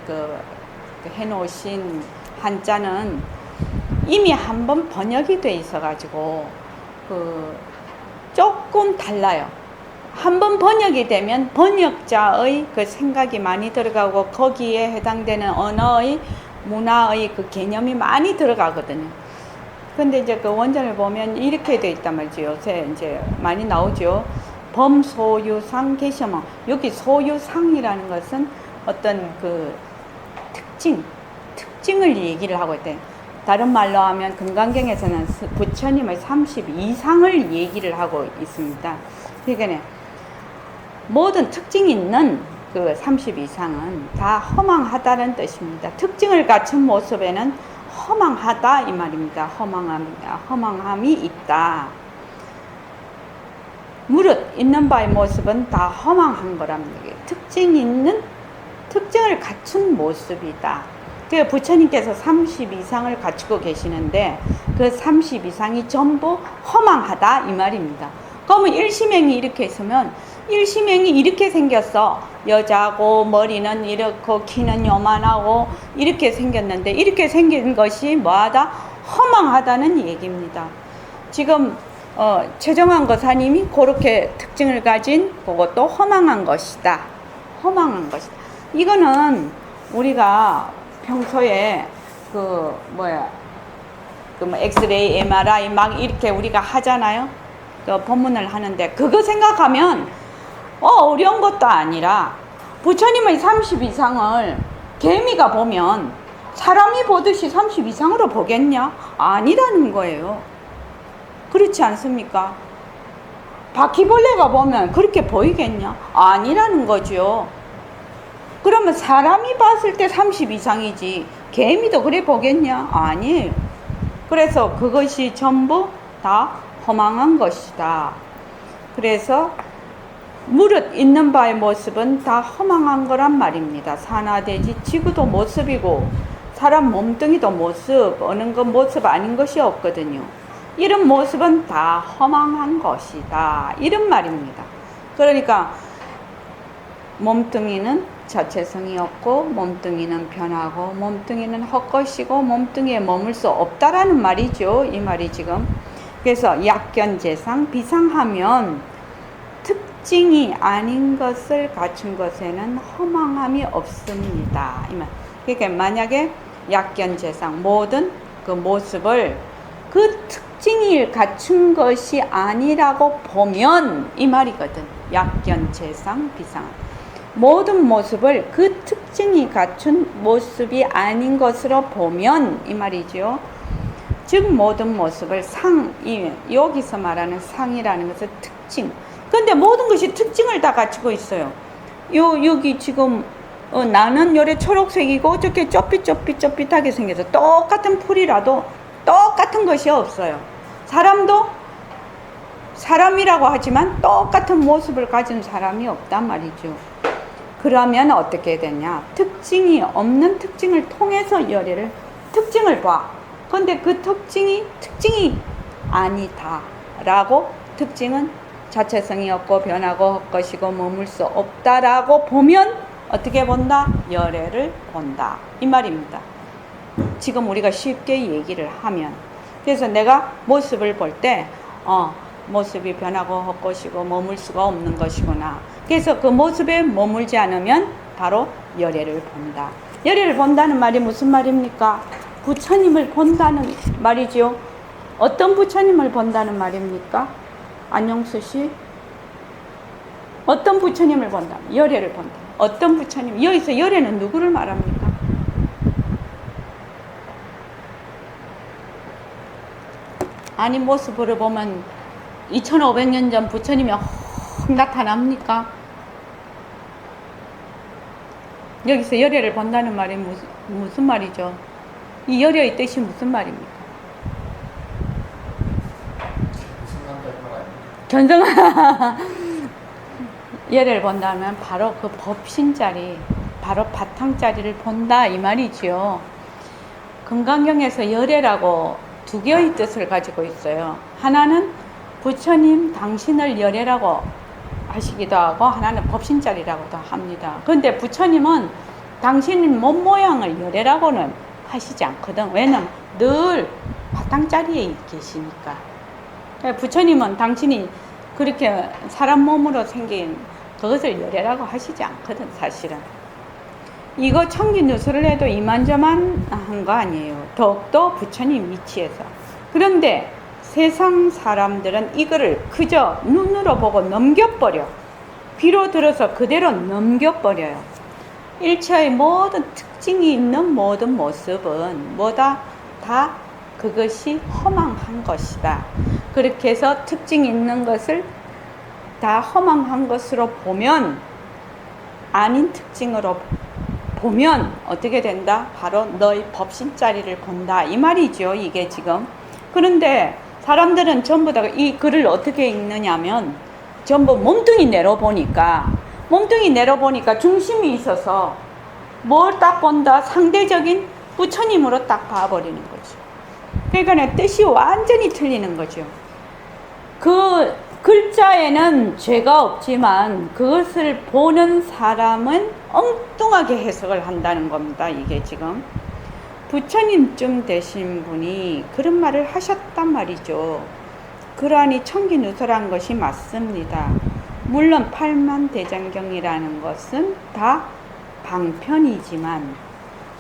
A: 해놓으신 한자는 이미 한번 번역이 돼 있어가지고 조금 달라요. 한번 번역이 되면 번역자의 그 생각이 많이 들어가고, 거기에 해당되는 언어의 문화의 그 개념이 많이 들어가거든요. 근데 이제 그 원전을 보면 이렇게 돼 있단 말이죠. 요새 이제 많이 나오죠. 범소유상 계시면, 여기 소유상이라는 것은 어떤 그 특징을 얘기를 하고 있대. 다른 말로 하면 금강경에서는 부처님의 32상을 얘기를 하고 있습니다. 그러니까 모든 특징이 있는 그 32상은 다 허망하다는 뜻입니다. 특징을 갖춘 모습에는 허망하다 이 말입니다. 허망함이 있다. 무릇 있는 바의 모습은 다 허망한 거랍니다. 특징을 갖춘 모습이다. 그 부처님께서 32상을 갖추고 계시는데, 그 32상이 전부 허망하다 이 말입니다. 그러면 일심행이 이렇게 있으면, 일심행이 이렇게 생겼어. 여자고 머리는 이렇고 키는 요만하고 이렇게 생겼는데, 이렇게 생긴 것이 뭐하다? 허망하다는 얘기입니다. 지금 최정한 거사님이 그렇게 특징을 가진 그것도 허망한 것이다. 허망한 것이다. 이거는 우리가 평소에 엑스레이, MRI 막 이렇게 우리가 하잖아요. 그 법문을 하는데 그거 생각하면 어려운 것도 아니라 부처님의 30 이상을 개미가 보면 사람이 보듯이 30 이상으로 보겠냐? 아니라는 거예요. 그렇지 않습니까? 바퀴벌레가 보면 그렇게 보이겠냐? 아니라는 거죠. 그러면 사람이 봤을 때 30 이상이지 개미도 그래 보겠냐? 아니에요. 그래서 그것이 전부 다 허망한 것이다. 그래서 무릇 있는 바의 모습은 다 허망한 거란 말입니다. 산하대지 지구도 모습이고 사람 몸뚱이도 모습, 어느 것 모습 아닌 것이 없거든요. 이런 모습은 다 허망한 것이다. 이런 말입니다. 그러니까 몸뚱이는 자체성이 없고 몸뚱이는 변하고 몸뚱이는 헛것이고 몸뚱이에 머물 수 없다라는 말이죠. 이 말이 지금. 그래서 약견재상 비상하면 특징이 아닌 것을 갖춘 것에는 허망함이 없습니다. 이 말. 그러니까 만약에 약견재상 모든 그 모습을 그 특징이 갖춘 것이 아니라고 보면 이 말이거든. 약견재상 비상. 모든 모습을 그 특징이 갖춘 모습이 아닌 것으로 보면 이 말이죠. 즉 모든 모습을 여기서 말하는 상이라는 것은 특징. 근데 모든 것이 특징을 다 갖추고 있어요. 여기 지금 나는 요래 초록색이고 저렇게 쪼삣하게 생겨서 똑같은 풀이라도 똑같은 것이 없어요. 사람도 사람이라고 하지만 똑같은 모습을 가진 사람이 없단 말이죠. 그러면 어떻게 되냐? 특징이 없는 특징을 통해서 특징을 봐. 근데 그 특징이 아니다 라고, 특징은 자체성이 없고 변하고 헛것이고 머물 수 없다라고 보면 어떻게 본다? 열애를 본다. 이 말입니다. 지금 우리가 쉽게 얘기를 하면. 그래서 내가 모습을 볼 때 모습이 변하고 헛것이고 머물 수가 없는 것이구나. 그래서 그 모습에 머물지 않으면 바로 열애를 본다. 열애를 본다는 말이 무슨 말입니까? 부처님을 본다는 말이죠. 어떤 부처님을 본다는 말입니까? 안영수 씨? 어떤 부처님을 본다? 열애를 본다. 어떤 부처님? 여기서 열애는 누구를 말합니까? 아니 모습으로 보면 2500년 전 부처님이 확 나타납니까? 여기서 열애를 본다는 말이 무슨 말이죠? 이 열애의 뜻이 무슨 말입니까? 견성 열애를 본다면 바로 그 법신자리, 바로 바탕자리를 본다 이 말이지요. 금강경에서 열애라고 두 개의 뜻을 가지고 있어요. 하나는 부처님 당신을 열애라고 하시기도 하고 하나는 법신자리라고도 합니다. 그런데 부처님은 당신 몸 모양을 열애라고는 하시지 않거든. 왜냐면 늘 바탕자리에 계시니까. 부처님은 당신이 그렇게 사람 몸으로 생긴 그것을 열애라고 하시지 않거든, 사실은. 이거 청기누설을 해도 이만저만 한 거 아니에요. 더욱더 부처님 위치에서. 그런데 세상 사람들은 이거를 그저 눈으로 보고 넘겨버려. 귀로 들어서 그대로 넘겨버려요. 일체의 모든 특징이 있는 모든 모습은 뭐다? 다 그것이 허망한 것이다. 그렇게 해서 특징이 있는 것을 다 허망한 것으로 보면, 아닌 특징으로 보면 어떻게 된다? 바로 너의 법신자리를 본다 이 말이죠. 이게 지금. 그런데 사람들은 전부 다 이 글을 어떻게 읽느냐면 전부 몸뚱이 내려보니까 중심이 있어서 뭘 딱 본다? 상대적인 부처님으로 딱 봐버리는 거죠. 그러니까 뜻이 완전히 틀리는 거죠. 그 글자에는 죄가 없지만 그것을 보는 사람은 엉뚱하게 해석을 한다는 겁니다. 이게 지금 부처님쯤 되신 분이 그런 말을 하셨단 말이죠. 그러하니 청기누설한 것이 맞습니다. 물론 팔만대장경이라는 것은 다 방편이지만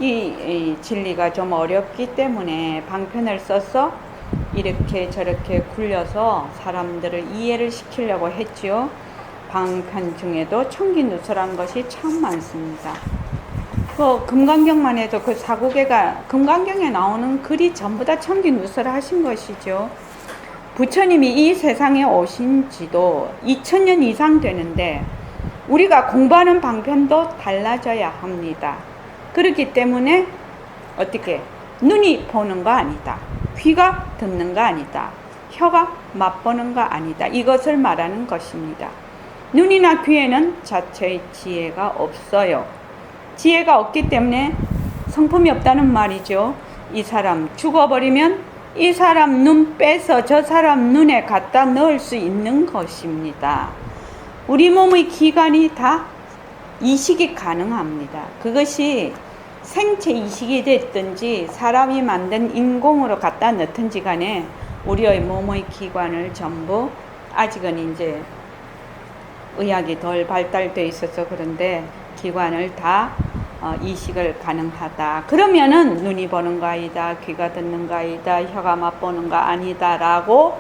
A: 이 진리가 좀 어렵기 때문에 방편을 써서 이렇게 저렇게 굴려서 사람들을 이해를 시키려고 했지요. 방편 중에도 청기누설한 것이 참 많습니다. 그 금강경만 해도 그 사국에가 금강경에 나오는 글이 전부 다 청기누설 하신 것이죠. 부처님이 이 세상에 오신 지도 2000년 이상 되는데 우리가 공부하는 방편도 달라져야 합니다. 그렇기 때문에 어떻게 눈이 보는 거 아니다. 귀가 듣는 거 아니다. 혀가 맛보는 거 아니다. 이것을 말하는 것입니다. 눈이나 귀에는 자체의 지혜가 없어요. 지혜가 없기 때문에 성품이 없다는 말이죠. 이 사람 죽어버리면 이 사람 눈 빼서 저 사람 눈에 갖다 넣을 수 있는 것입니다. 우리 몸의 기관이 다 이식이 가능합니다. 그것이 생체 이식이 됐든지 사람이 만든 인공으로 갖다 넣든지 간에 우리의 몸의 기관을 전부 아직은 이제 의학이 덜 발달되어 있어서 그런데 기관을 다 이식을 가능하다. 그러면은 눈이 보는 거 아니다. 귀가 듣는 거 아니다. 혀가 맛보는 거 아니다. 라고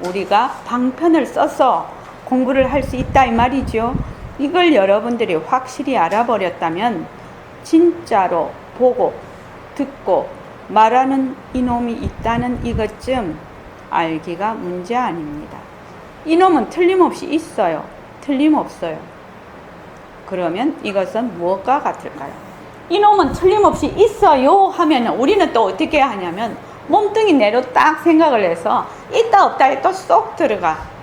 A: 우리가 방편을 써서 공부를 할 수 있다 이 말이죠. 이걸 여러분들이 확실히 알아버렸다면 진짜로 보고 듣고 말하는 이놈이 있다는 이것 좀 알기가 문제 아닙니다. 이놈은 틀림없이 있어요. 틀림없어요. 그러면 이것은 무엇과 같을까요? 이놈은 틀림없이 있어요 하면 우리는 또 어떻게 하냐면 몸뚱이 내로 딱 생각을 해서 있다 없다에 또 쏙 들어가.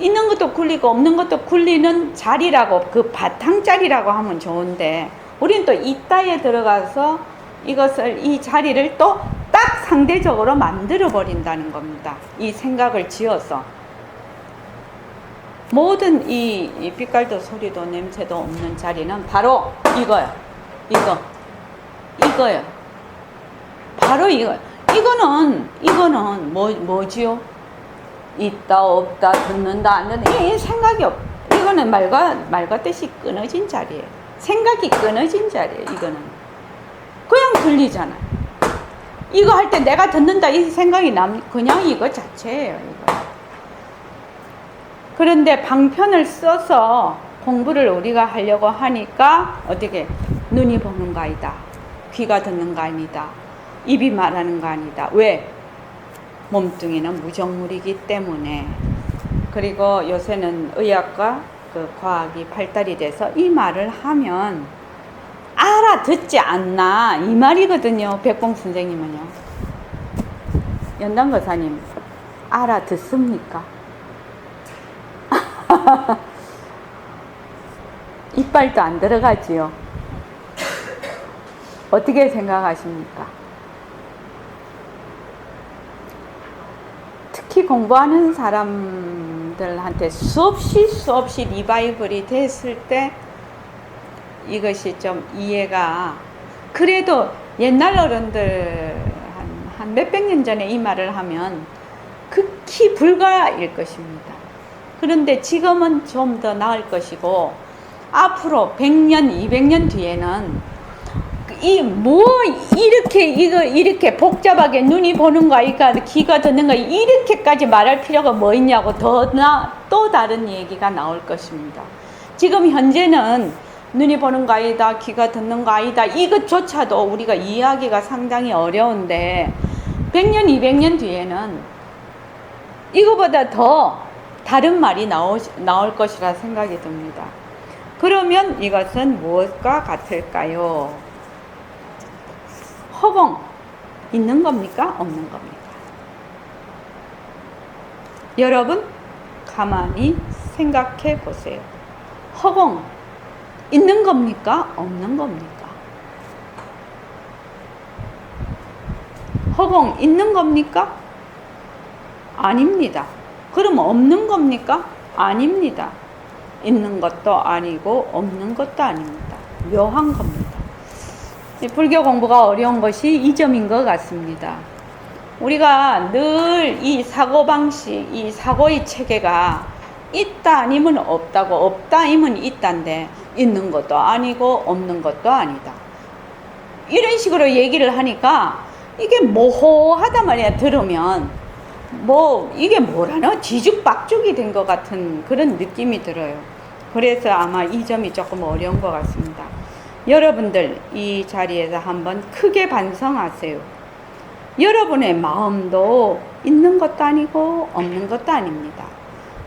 A: 있는 것도 굴리고 없는 것도 굴리는 자리라고, 그 바탕자리라고 하면 좋은데 우리는 또 있다에 들어가서 이것을, 이 자리를 또 딱 상대적으로 만들어 버린다는 겁니다. 이 생각을 지어서 모든 이 빛깔도 소리도 냄새도 없는 자리는 바로 이거야. 이거야. 바로 이거야. 이거는 뭐지요? 있다 없다 듣는다 안 듣는다 이 생각이 없. 이거는 말과 뜻이 끊어진 자리예요. 생각이 끊어진 자리예요. 이거는 그냥 들리잖아요. 이거 할 때 내가 듣는다 이 생각이 그냥 이거 자체예요. 이거. 그런데 방편을 써서 공부를 우리가 하려고 하니까 어떻게 눈이 보는 거 아니다. 귀가 듣는 거 아니다. 입이 말하는 거 아니다. 왜? 몸뚱이는 무정물이기 때문에. 그리고 요새는 의학과 그 과학이 발달이 돼서 이 말을 하면 알아듣지 않나 이 말이거든요. 백봉 선생님은요. 연단 거사님 알아듣습니까? 이빨도 안 들어가지요. 어떻게 생각하십니까? 특히 공부하는 사람들한테 수없이 리바이벌이 됐을 때 이것이 좀 이해가, 그래도 옛날 어른들 한 몇백 년 전에 이 말을 하면 극히 불가일 것입니다. 그런데 지금은 좀 더 나을 것이고 앞으로 100년, 200년 뒤에는 이렇게 복잡하게 눈이 보는 거 아이가 귀가 듣는 거 이렇게까지 말할 필요가 뭐 있냐고 또 다른 얘기가 나올 것입니다. 지금 현재는 눈이 보는 거 아니다, 귀가 듣는 거 아니다 이것조차도 우리가 이해하기가 상당히 어려운데 100년, 200년 뒤에는 이거보다 더 다른 말이 나올 것이라 생각이 듭니다. 그러면 이것은 무엇과 같을까요? 허공 있는 겁니까? 없는 겁니까? 여러분 가만히 생각해 보세요. 허공 있는 겁니까? 없는 겁니까? 허공 있는 겁니까? 아닙니다. 그럼 없는 겁니까? 아닙니다. 있는 것도 아니고 없는 것도 아닙니다. 묘한 겁니다. 불교 공부가 어려운 것이 이 점인 것 같습니다. 우리가 늘 이 사고방식, 이 사고의 체계가 있다 아니면 없다고, 없다 아니면 있다인데 있는 것도 아니고 없는 것도 아니다. 이런 식으로 얘기를 하니까 이게 모호하단 말이야. 들으면 뭐 이게 뭐라나 뒤죽박죽이 된 것 같은 그런 느낌이 들어요. 그래서 아마 이 점이 조금 어려운 것 같습니다. 여러분들 이 자리에서 한번 크게 반성하세요. 여러분의 마음도 있는 것도 아니고 없는 것도 아닙니다.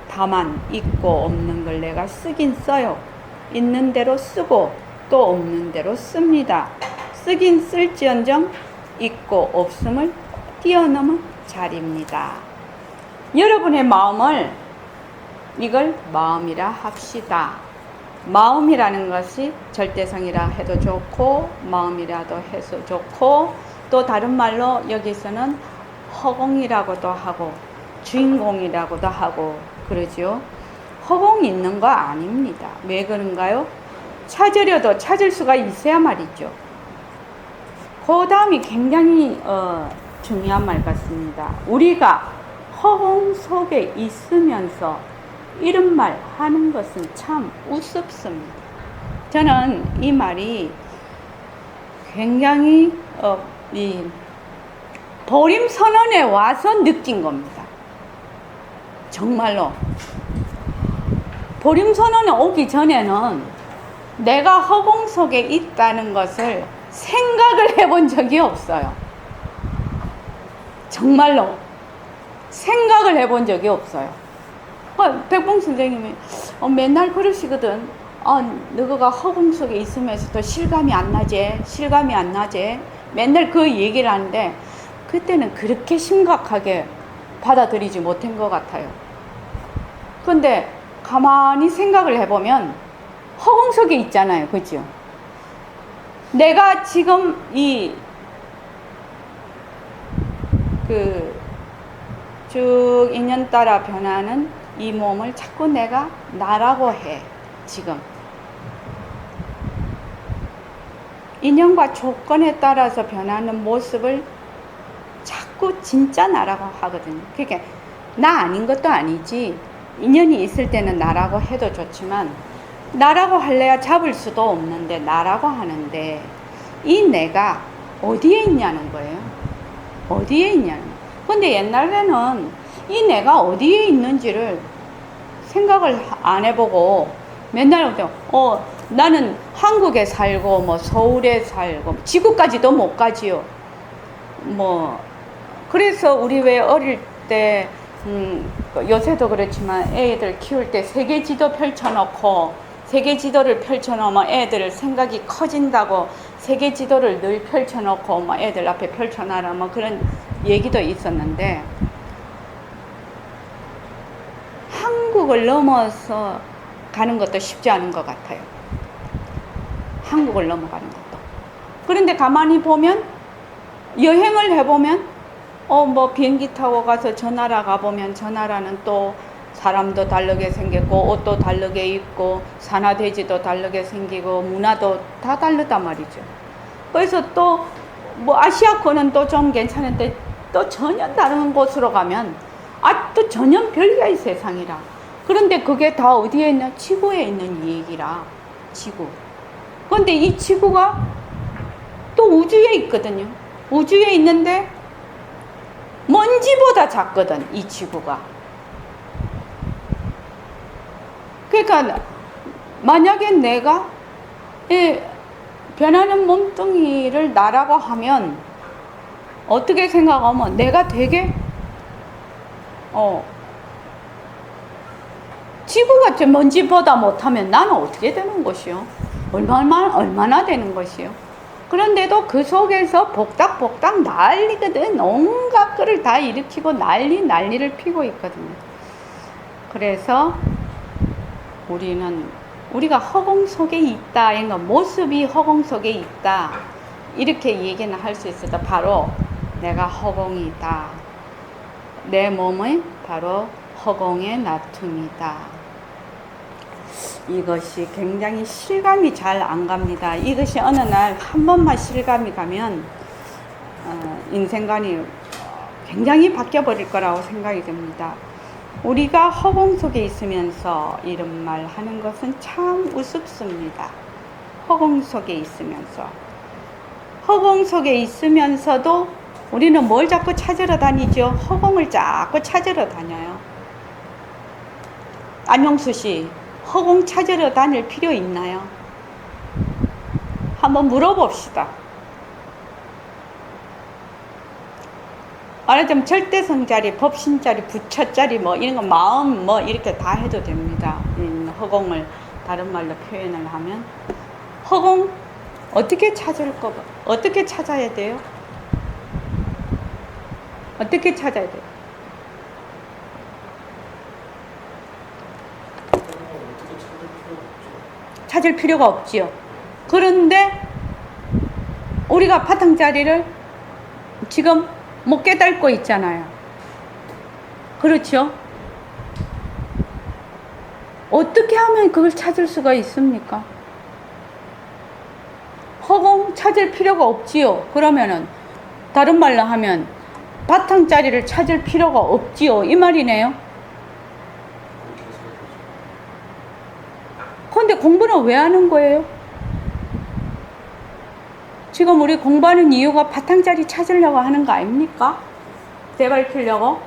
A: 다만 있고 없는 걸 내가 쓰긴 써요. 있는 대로 쓰고 또 없는 대로 씁니다. 쓰긴 쓸지언정 있고 없음을 뛰어넘은 자리입니다. 여러분의 마음을 이걸 마음이라 합시다. 마음이라는 것이 절대성이라 해도 좋고 마음이라도 해서 좋고 또 다른 말로 여기서는 허공이라고도 하고 주인공이라고도 하고 그러죠. 허공이 있는 거 아닙니다. 왜 그런가요? 찾으려도 찾을 수가 있어야 말이죠. 그 다음이 굉장히 중요한 말 같습니다. 우리가 허공 속에 있으면서 이런 말 하는 것은 참 우습습니다. 저는 이 말이 굉장히 이 보림선언에 와서 느낀 겁니다. 정말로 보림선언에 오기 전에는 내가 허공 속에 있다는 것을 생각을 해본 적이 없어요. 정말로 생각을 해본 적이 없어요. 백봉 선생님이 맨날 그러시거든. 너가 허공 속에 있으면서도 실감이 안 나지? 실감이 안 나지? 맨날 그 얘기를 하는데 그때는 그렇게 심각하게 받아들이지 못한 것 같아요. 근데 가만히 생각을 해보면 허공 속에 있잖아요. 그죠? 내가 지금 쭉 인연 따라 변하는 이 몸을 자꾸 내가 나라고 해. 지금 인연과 조건에 따라서 변하는 모습을 자꾸 진짜 나라고 하거든요. 그러니까 나 아닌 것도 아니지. 인연이 있을 때는 나라고 해도 좋지만 나라고 할래야 잡을 수도 없는데 나라고 하는데 이 내가 어디에 있냐는 거예요. 어디에 있냐는 거예요. 근데 옛날에는 이 내가 어디에 있는지를 생각을 안 해보고 맨날 나는 한국에 살고 뭐 서울에 살고 지구까지도 못 가지요. 뭐 그래서 우리 왜 어릴 때 요새도 그렇지만 애들 키울 때 세계 지도 펼쳐놓고 세계 지도를 펼쳐놓으면 애들 생각이 커진다고 세계 지도를 늘 펼쳐놓고 뭐 애들 앞에 펼쳐놔라 뭐 그런 얘기도 있었는데 한국을 넘어서 가는 것도 쉽지 않은 것 같아요. 한국을 넘어가는 것도. 그런데 가만히 보면 여행을 해보면 뭐 비행기 타고 가서 저 나라 가보면 저 나라는 또 사람도 다르게 생겼고 옷도 다르게 입고 산화돼지도 다르게 생기고 문화도 다 다르단 말이죠. 그래서 또 뭐 아시아권은 또 좀 괜찮은데 또 전혀 다른 곳으로 가면 또 전혀 별개의 세상이라. 그런데 그게 다 어디에 있나? 지구에 있는 얘기라. 지구. 그런데 이 지구가 또 우주에 있거든요. 우주에 있는데 먼지보다 작거든, 이 지구가. 그러니까 만약에 내가 이 변하는 몸뚱이를 나라고 하면 어떻게 생각하면 내가 되게 지구가 먼지보다 못하면 나는 어떻게 되는 것이요? 얼마나 되는 것이요? 그런데도 그 속에서 복닥복닥 난리거든. 온갖 거를 다 일으키고 난리를 피고 있거든요. 그래서 우리가 허공 속에 있다. 이거 모습이 허공 속에 있다. 이렇게 얘기는 할 수 있어도 바로 내가 허공이다. 내 몸은 바로 허공의 나툼이다. 이것이 굉장히 실감이 잘 안 갑니다. 이것이 어느 날 한 번만 실감이 가면 인생관이 굉장히 바뀌어 버릴 거라고 생각이 듭니다. 우리가 허공 속에 있으면서 이런 말 하는 것은 참 우습습니다. 허공 속에 있으면서도 우리는 뭘 자꾸 찾으러 다니죠? 허공을 자꾸 찾으러 다녀요. 안용수 씨, 허공 찾으러 다닐 필요 있나요? 한번 물어봅시다. 말하자면 절대성자리, 법신자리, 부처자리 뭐 이런 거 마음 뭐 이렇게 다 해도 됩니다. 허공을 다른 말로 표현을 하면 허공 어떻게 찾을 거 어떻게 찾아야 돼요? 어떻게 찾아야 돼요? 찾을 필요가 없지요. 그런데 우리가 바탕자리를 지금 못 깨닫고 있잖아요. 그렇죠? 어떻게 하면 그걸 찾을 수가 있습니까? 허공 찾을 필요가 없지요. 그러면은 다른 말로 하면 바탕자리를 찾을 필요가 없지요. 이 말이네요. 그런데 공부는 왜 하는 거예요? 지금 우리 공부하는 이유가 바탕자리 찾으려고 하는 거 아닙니까? 되밟히려고.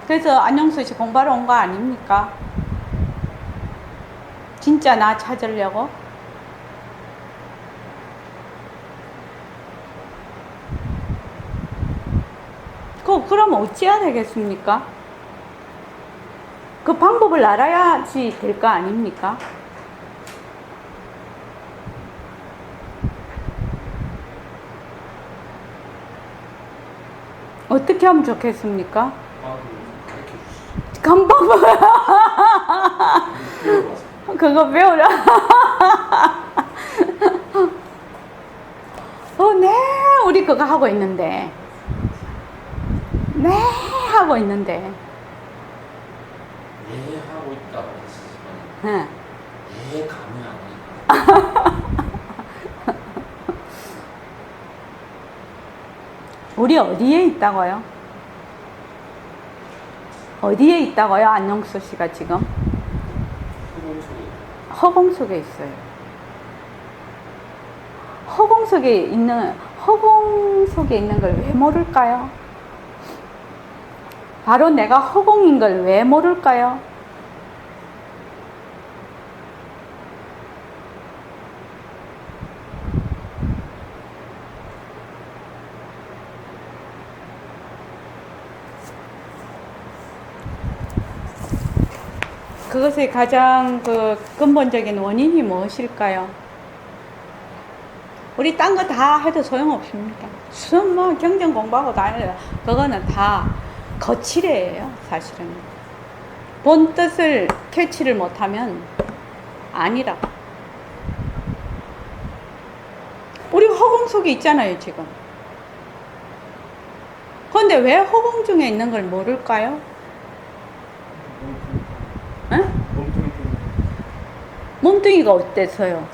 A: 그래서 안영수 씨 공부하러 온 거 아닙니까? 진짜 나 찾으려고. 그럼 어찌해야 되겠습니까? 그 방법을 알아야지 될 거 아닙니까? 어떻게 하면 좋겠습니까? 감방법 그거 배우라. 네, 우리 그거 하고 있는데. 네, 하고 있는데.
C: 네 하고 있다고 했지만
A: 네.
C: 네 감이 안 오니까.
A: 우리 어디에 있다고요? 어디에 있다고요? 안영수 씨가 지금? 허공 속에 있어요. 허공 속에 있는 걸 왜 모를까요? 바로 내가 허공인 걸 왜 모를까요? 그것의 가장 근본적인 원인이 무엇일까요? 우리 딴 거 다 해도 소용없습니다. 수험 뭐 경전 공부하고 다 해도 그거는 다 거칠애예요, 사실은. 본 뜻을 캐치를 못하면 아니라. 우리 허공 속에 있잖아요, 지금. 그런데 왜 허공 중에 있는 걸 모를까요? 몸뚱이가 어때서요?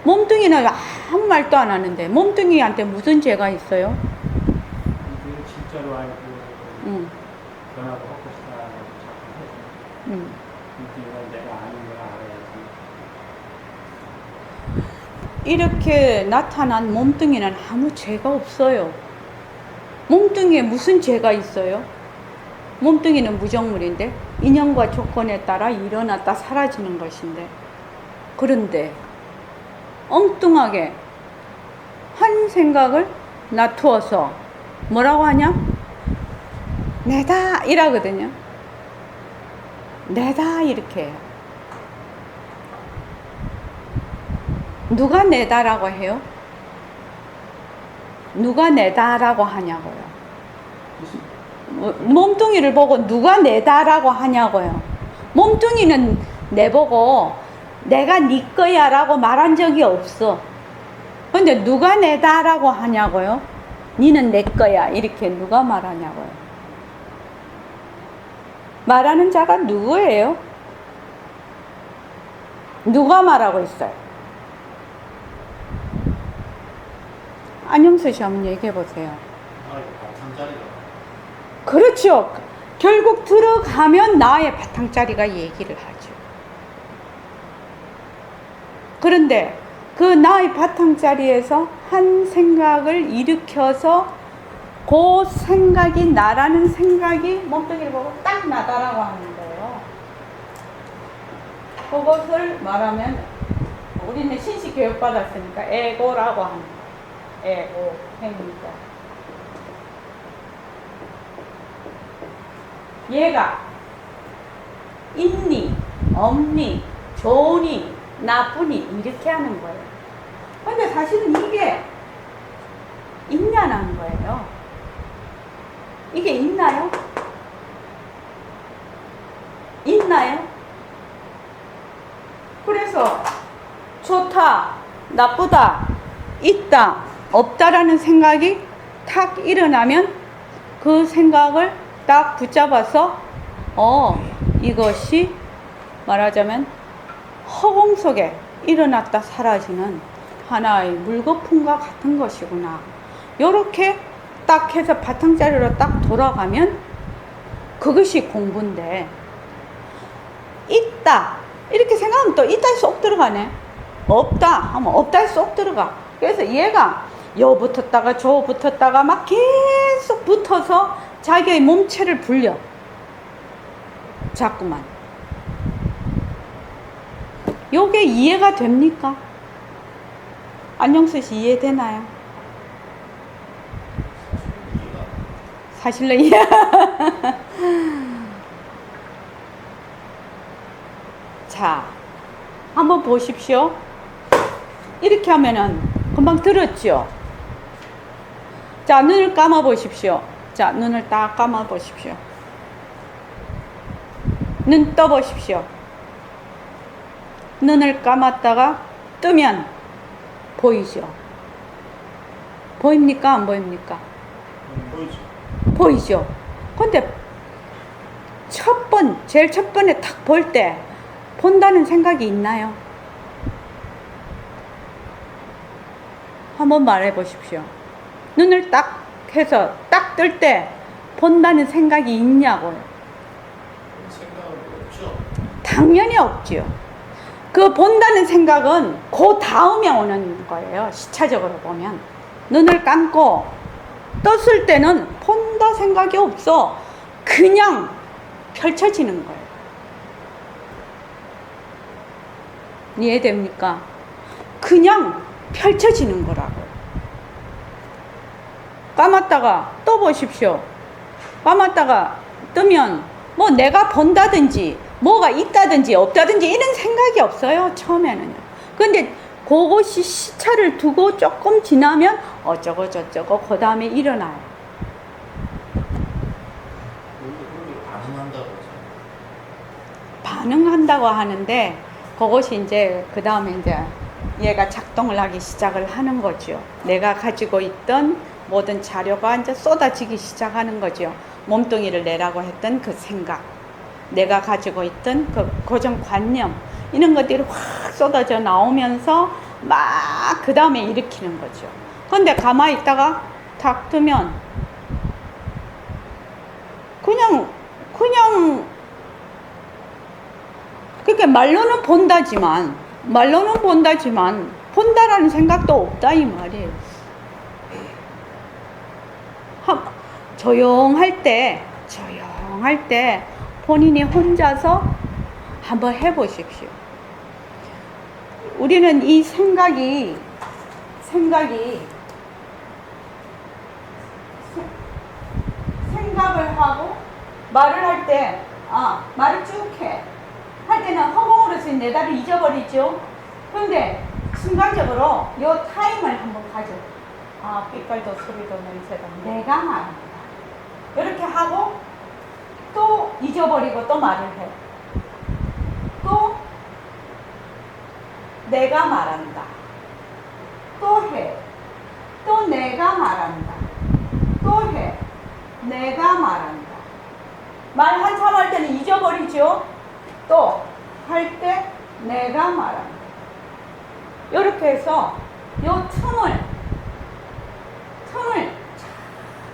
A: 몸뚱이는 아무 말도 안 하는데 몸뚱이한테 무슨 죄가 있어요?
D: 진짜로 알고 변하고 하고 싶다고 자꾸 해서 이건 내가 아닌 걸 알아야지.
A: 이렇게 나타난 몸뚱이는 아무 죄가 없어요. 몸뚱이에 무슨 죄가 있어요? 몸뚱이는 무정물인데 인연과 조건에 따라 일어났다 사라지는 것인데, 그런데 엉뚱하게 한 생각을 놔두어서 뭐라고 하냐? 내다 이라거든요. 내다 이렇게 해요. 누가 내다라고 해요? 누가 내다라고 하냐고요. 몸뚱이를 보고 누가 내다라고 하냐고요. 몸뚱이는 내보고 내가 네 거야 라고 말한 적이 없어. 근데 누가 내다라고 하냐고요? 니는 내 거야 이렇게 누가 말하냐고요. 말하는 자가 누구예요? 누가 말하고 있어요? 안영수 씨 한번 얘기해 보세요. 그렇죠. 결국 들어가면 나의 바탕자리가 얘기를 하죠. 그런데 그 나의 바탕자리에서 한 생각을 일으켜서 그 생각이 나라는 생각이 몸뚱이를 보고 딱 나다라고 하는 거예요. 그것을 말하면 우리는 신식 교육 받았으니까 에고라고 하는 거예요. 에고 행위자. 얘가 있니 없니 좋으니 나쁘니 이렇게 하는 거예요. 근데 사실은 이게 있냐는 거예요. 이게 있나요? 있나요? 그래서 좋다, 나쁘다, 있다, 없다라는 생각이 탁 일어나면 그 생각을 딱 붙잡아서 이것이 말하자면 허공 속에 일어났다 사라지는 하나의 물거품과 같은 것이구나. 요렇게 딱 해서 바탕자리로 딱 돌아가면 그것이 공부인데, 있다 이렇게 생각하면 또 있다에 쏙 들어가네. 없다 하면 없다에 쏙 들어가. 그래서 얘가 요 붙었다가 저 붙었다가 막 계속 붙어서 자기의 몸체를 불려. 자꾸만. 요게 이해가 됩니까? 안영수 씨 이해되나요? 사실로 이해. 자, 한번 보십시오. 이렇게 하면은 금방 들었죠? 자, 눈을 감아 보십시오. 자, 눈을 딱 감아 보십시오. 눈 떠 보십시오. 눈을 감았다가 뜨면 보이죠? 보입니까? 안 보입니까?
D: 보이죠.
A: 보이죠? 근데 제일 첫 번에 딱 볼 때 본다는 생각이 있나요? 한번 말해 보십시오. 눈을 딱 해서 딱 뜰 때 본다는 생각이 있냐고요?
C: 생각은 없죠.
A: 당연히 없지요. 그 본다는 생각은 그 다음에 오는 거예요. 시차적으로 보면. 눈을 감고 떴을 때는 본다 생각이 없어. 그냥 펼쳐지는 거예요. 이해됩니까? 그냥 펼쳐지는 거라고요. 감았다가 떠보십시오. 감았다가 뜨면 뭐 내가 본다든지 뭐가 있다든지 없다든지 이런 생각이 없어요. 처음에는요. 근데 그것이 시차를 두고 조금 지나면 어쩌고 저쩌고 그 다음에 일어나요.
C: 그런 반응한다고 하죠.
A: 반응한다고 하는데 그것이 이제 그 다음에 이제 얘가 작동을 하기 시작을 하는 거죠. 내가 가지고 있던 모든 자료가 이제 쏟아지기 시작하는 거죠. 몸뚱이를 내라고 했던 그 생각, 내가 가지고 있던 그 고정관념, 이런 것들이 확 쏟아져 나오면서 막 그 다음에 일으키는 거죠. 근데 가만히 있다가 탁 뜨면 그냥 그렇게 말로는 본다지만 본다라는 생각도 없다 이 말이에요. 조용할 때 본인이 혼자서 한번 해보십시오. 우리는 이 생각을 하고 말을 할 때 말을 쭉 할 때는 허공으로서 내 답을 잊어버리죠. 근데 순간적으로 요 타임을 한번 가져. 빛깔도 소리도 냄새도 내가 말합니다. 이렇게 하고 또 잊어버리고 또 말을 해. 또 내가 말한다. 또 해. 또 내가 말한다. 또 해. 내가 말한다. 말 한참 할 때는 잊어버리죠. 또 할 때 내가 말한다. 이렇게 해서 요 틈을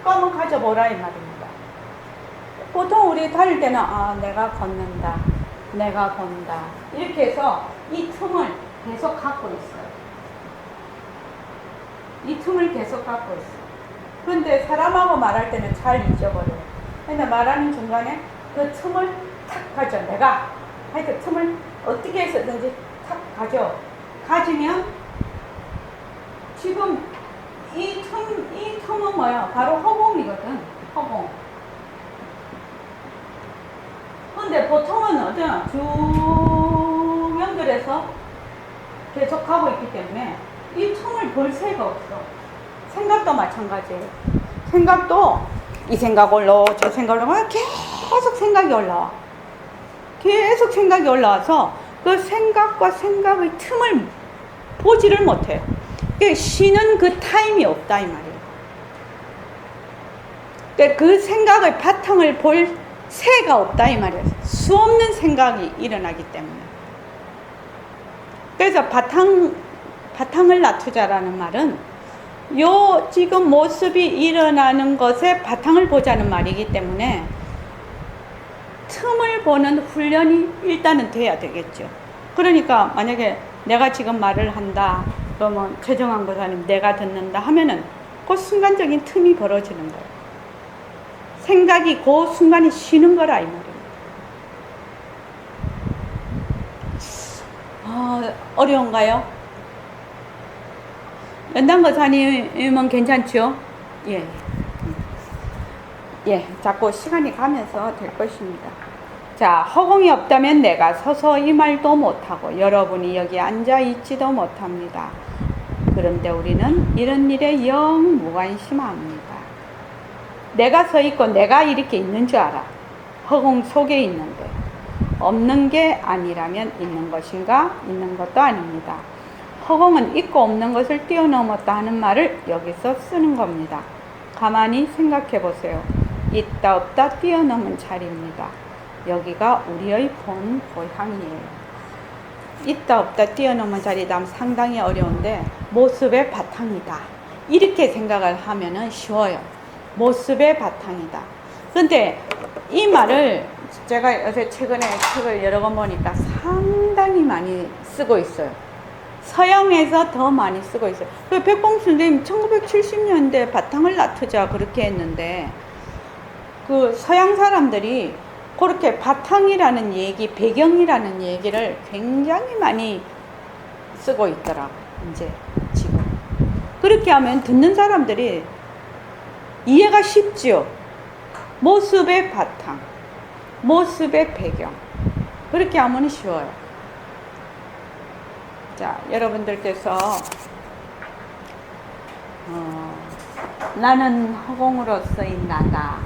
A: 잠깐만 가져보라 이 말입니다. 보통 우리 다닐 때는 내가 걷는다, 내가 본다 이렇게 해서 이 틈을 계속 갖고 있어요. 이 틈을 계속 갖고 있어요. 근데 사람하고 말할 때는 잘 잊어버려요. 근데 말하는 중간에 그 틈을 탁 가져. 내가 하여튼 틈을 어떻게 해서든지 탁 가져. 가지면 지금 이 틈은 뭐야? 바로 허공이거든. 허공. 근데 보통은 어디나 쭉 연결해서 계속 가고 있기 때문에 이 틈을 볼 새가 없어. 생각도 마찬가지예요. 생각도 이 생각 올라오, 저 생각 올라와. 계속 생각이 올라와. 계속 생각이 올라와서 그 생각과 생각의 틈을 보지를 못해요. 쉬는 그 타임이 없다 이 말이에요. 그 생각의 바탕을 볼 새가 없다 이 말이에요. 수없는 생각이 일어나기 때문에. 그래서 바탕을 놔두자라는 말은 요 지금 모습이 일어나는 것에 바탕을 보자는 말이기 때문에 틈을 보는 훈련이 일단은 돼야 되겠죠. 그러니까 만약에 내가 지금 말을 한다 그러면 최정환 고사님 내가 듣는다 하면은 그 순간적인 틈이 벌어지는 거예요. 생각이 그 순간에 쉬는 거라 이 말이에요. 어려운가요? 연단 고사님은 괜찮죠? 예. 예, 자꾸 시간이 가면서 될 것입니다. 자, 허공이 없다면 내가 서서 이 말도 못하고 여러분이 여기 앉아 있지도 못합니다. 그런데 우리는 이런 일에 영 무관심합니다. 내가 서 있고 내가 이렇게 있는 줄 알아. 허공 속에 있는데 없는 게 아니라면 있는 것인가? 있는 것도 아닙니다. 허공은 있고 없는 것을 뛰어넘었다 하는 말을 여기서 쓰는 겁니다. 가만히 생각해 보세요. 있다 없다 뛰어넘은 자리입니다. 여기가 우리의 본 고향이에요. 있다 없다 뛰어넘은 자리다 상당히 어려운데 모습의 바탕이다. 이렇게 생각을 하면은 쉬워요. 모습의 바탕이다. 근데 이 말을 제가 요새 최근에 책을 여러 권 보니까 상당히 많이 쓰고 있어요. 서양에서 더 많이 쓰고 있어요. 백봉 선생님 1970년대 바탕을 놔두자 그렇게 했는데 그 서양 사람들이 그렇게 바탕이라는 얘기, 배경이라는 얘기를 굉장히 많이 쓰고 있더라고, 이제, 지금. 그렇게 하면 듣는 사람들이 이해가 쉽죠? 모습의 바탕, 모습의 배경. 그렇게 하면 쉬워요. 자, 여러분들께서, 나는 허공으로서의 나다.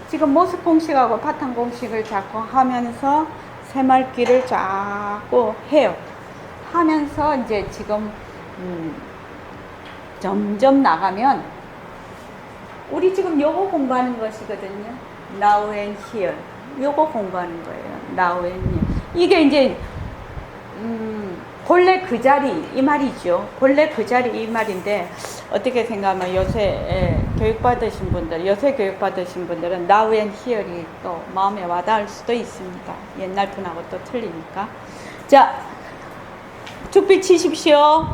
A: 지금 모습 공식하고 바탕 공식을 자꾸 하면서 새말귀를 자꾸 해요. 하면서 이제 지금 점점 나가면 우리 지금 요거 공부하는 것이거든요. Now and here. 요거 공부하는 거예요. Now and here. 이게 이제 본래 그 자리 이 말이죠. 본래 그 자리 이 말인데 어떻게 생각하면 요새 교육받으신 분들, 요새 교육받으신 분들은 Now and Here이 또 마음에 와닿을 수도 있습니다. 옛날 분하고 또 틀리니까. 자, 죽빛 치십시오.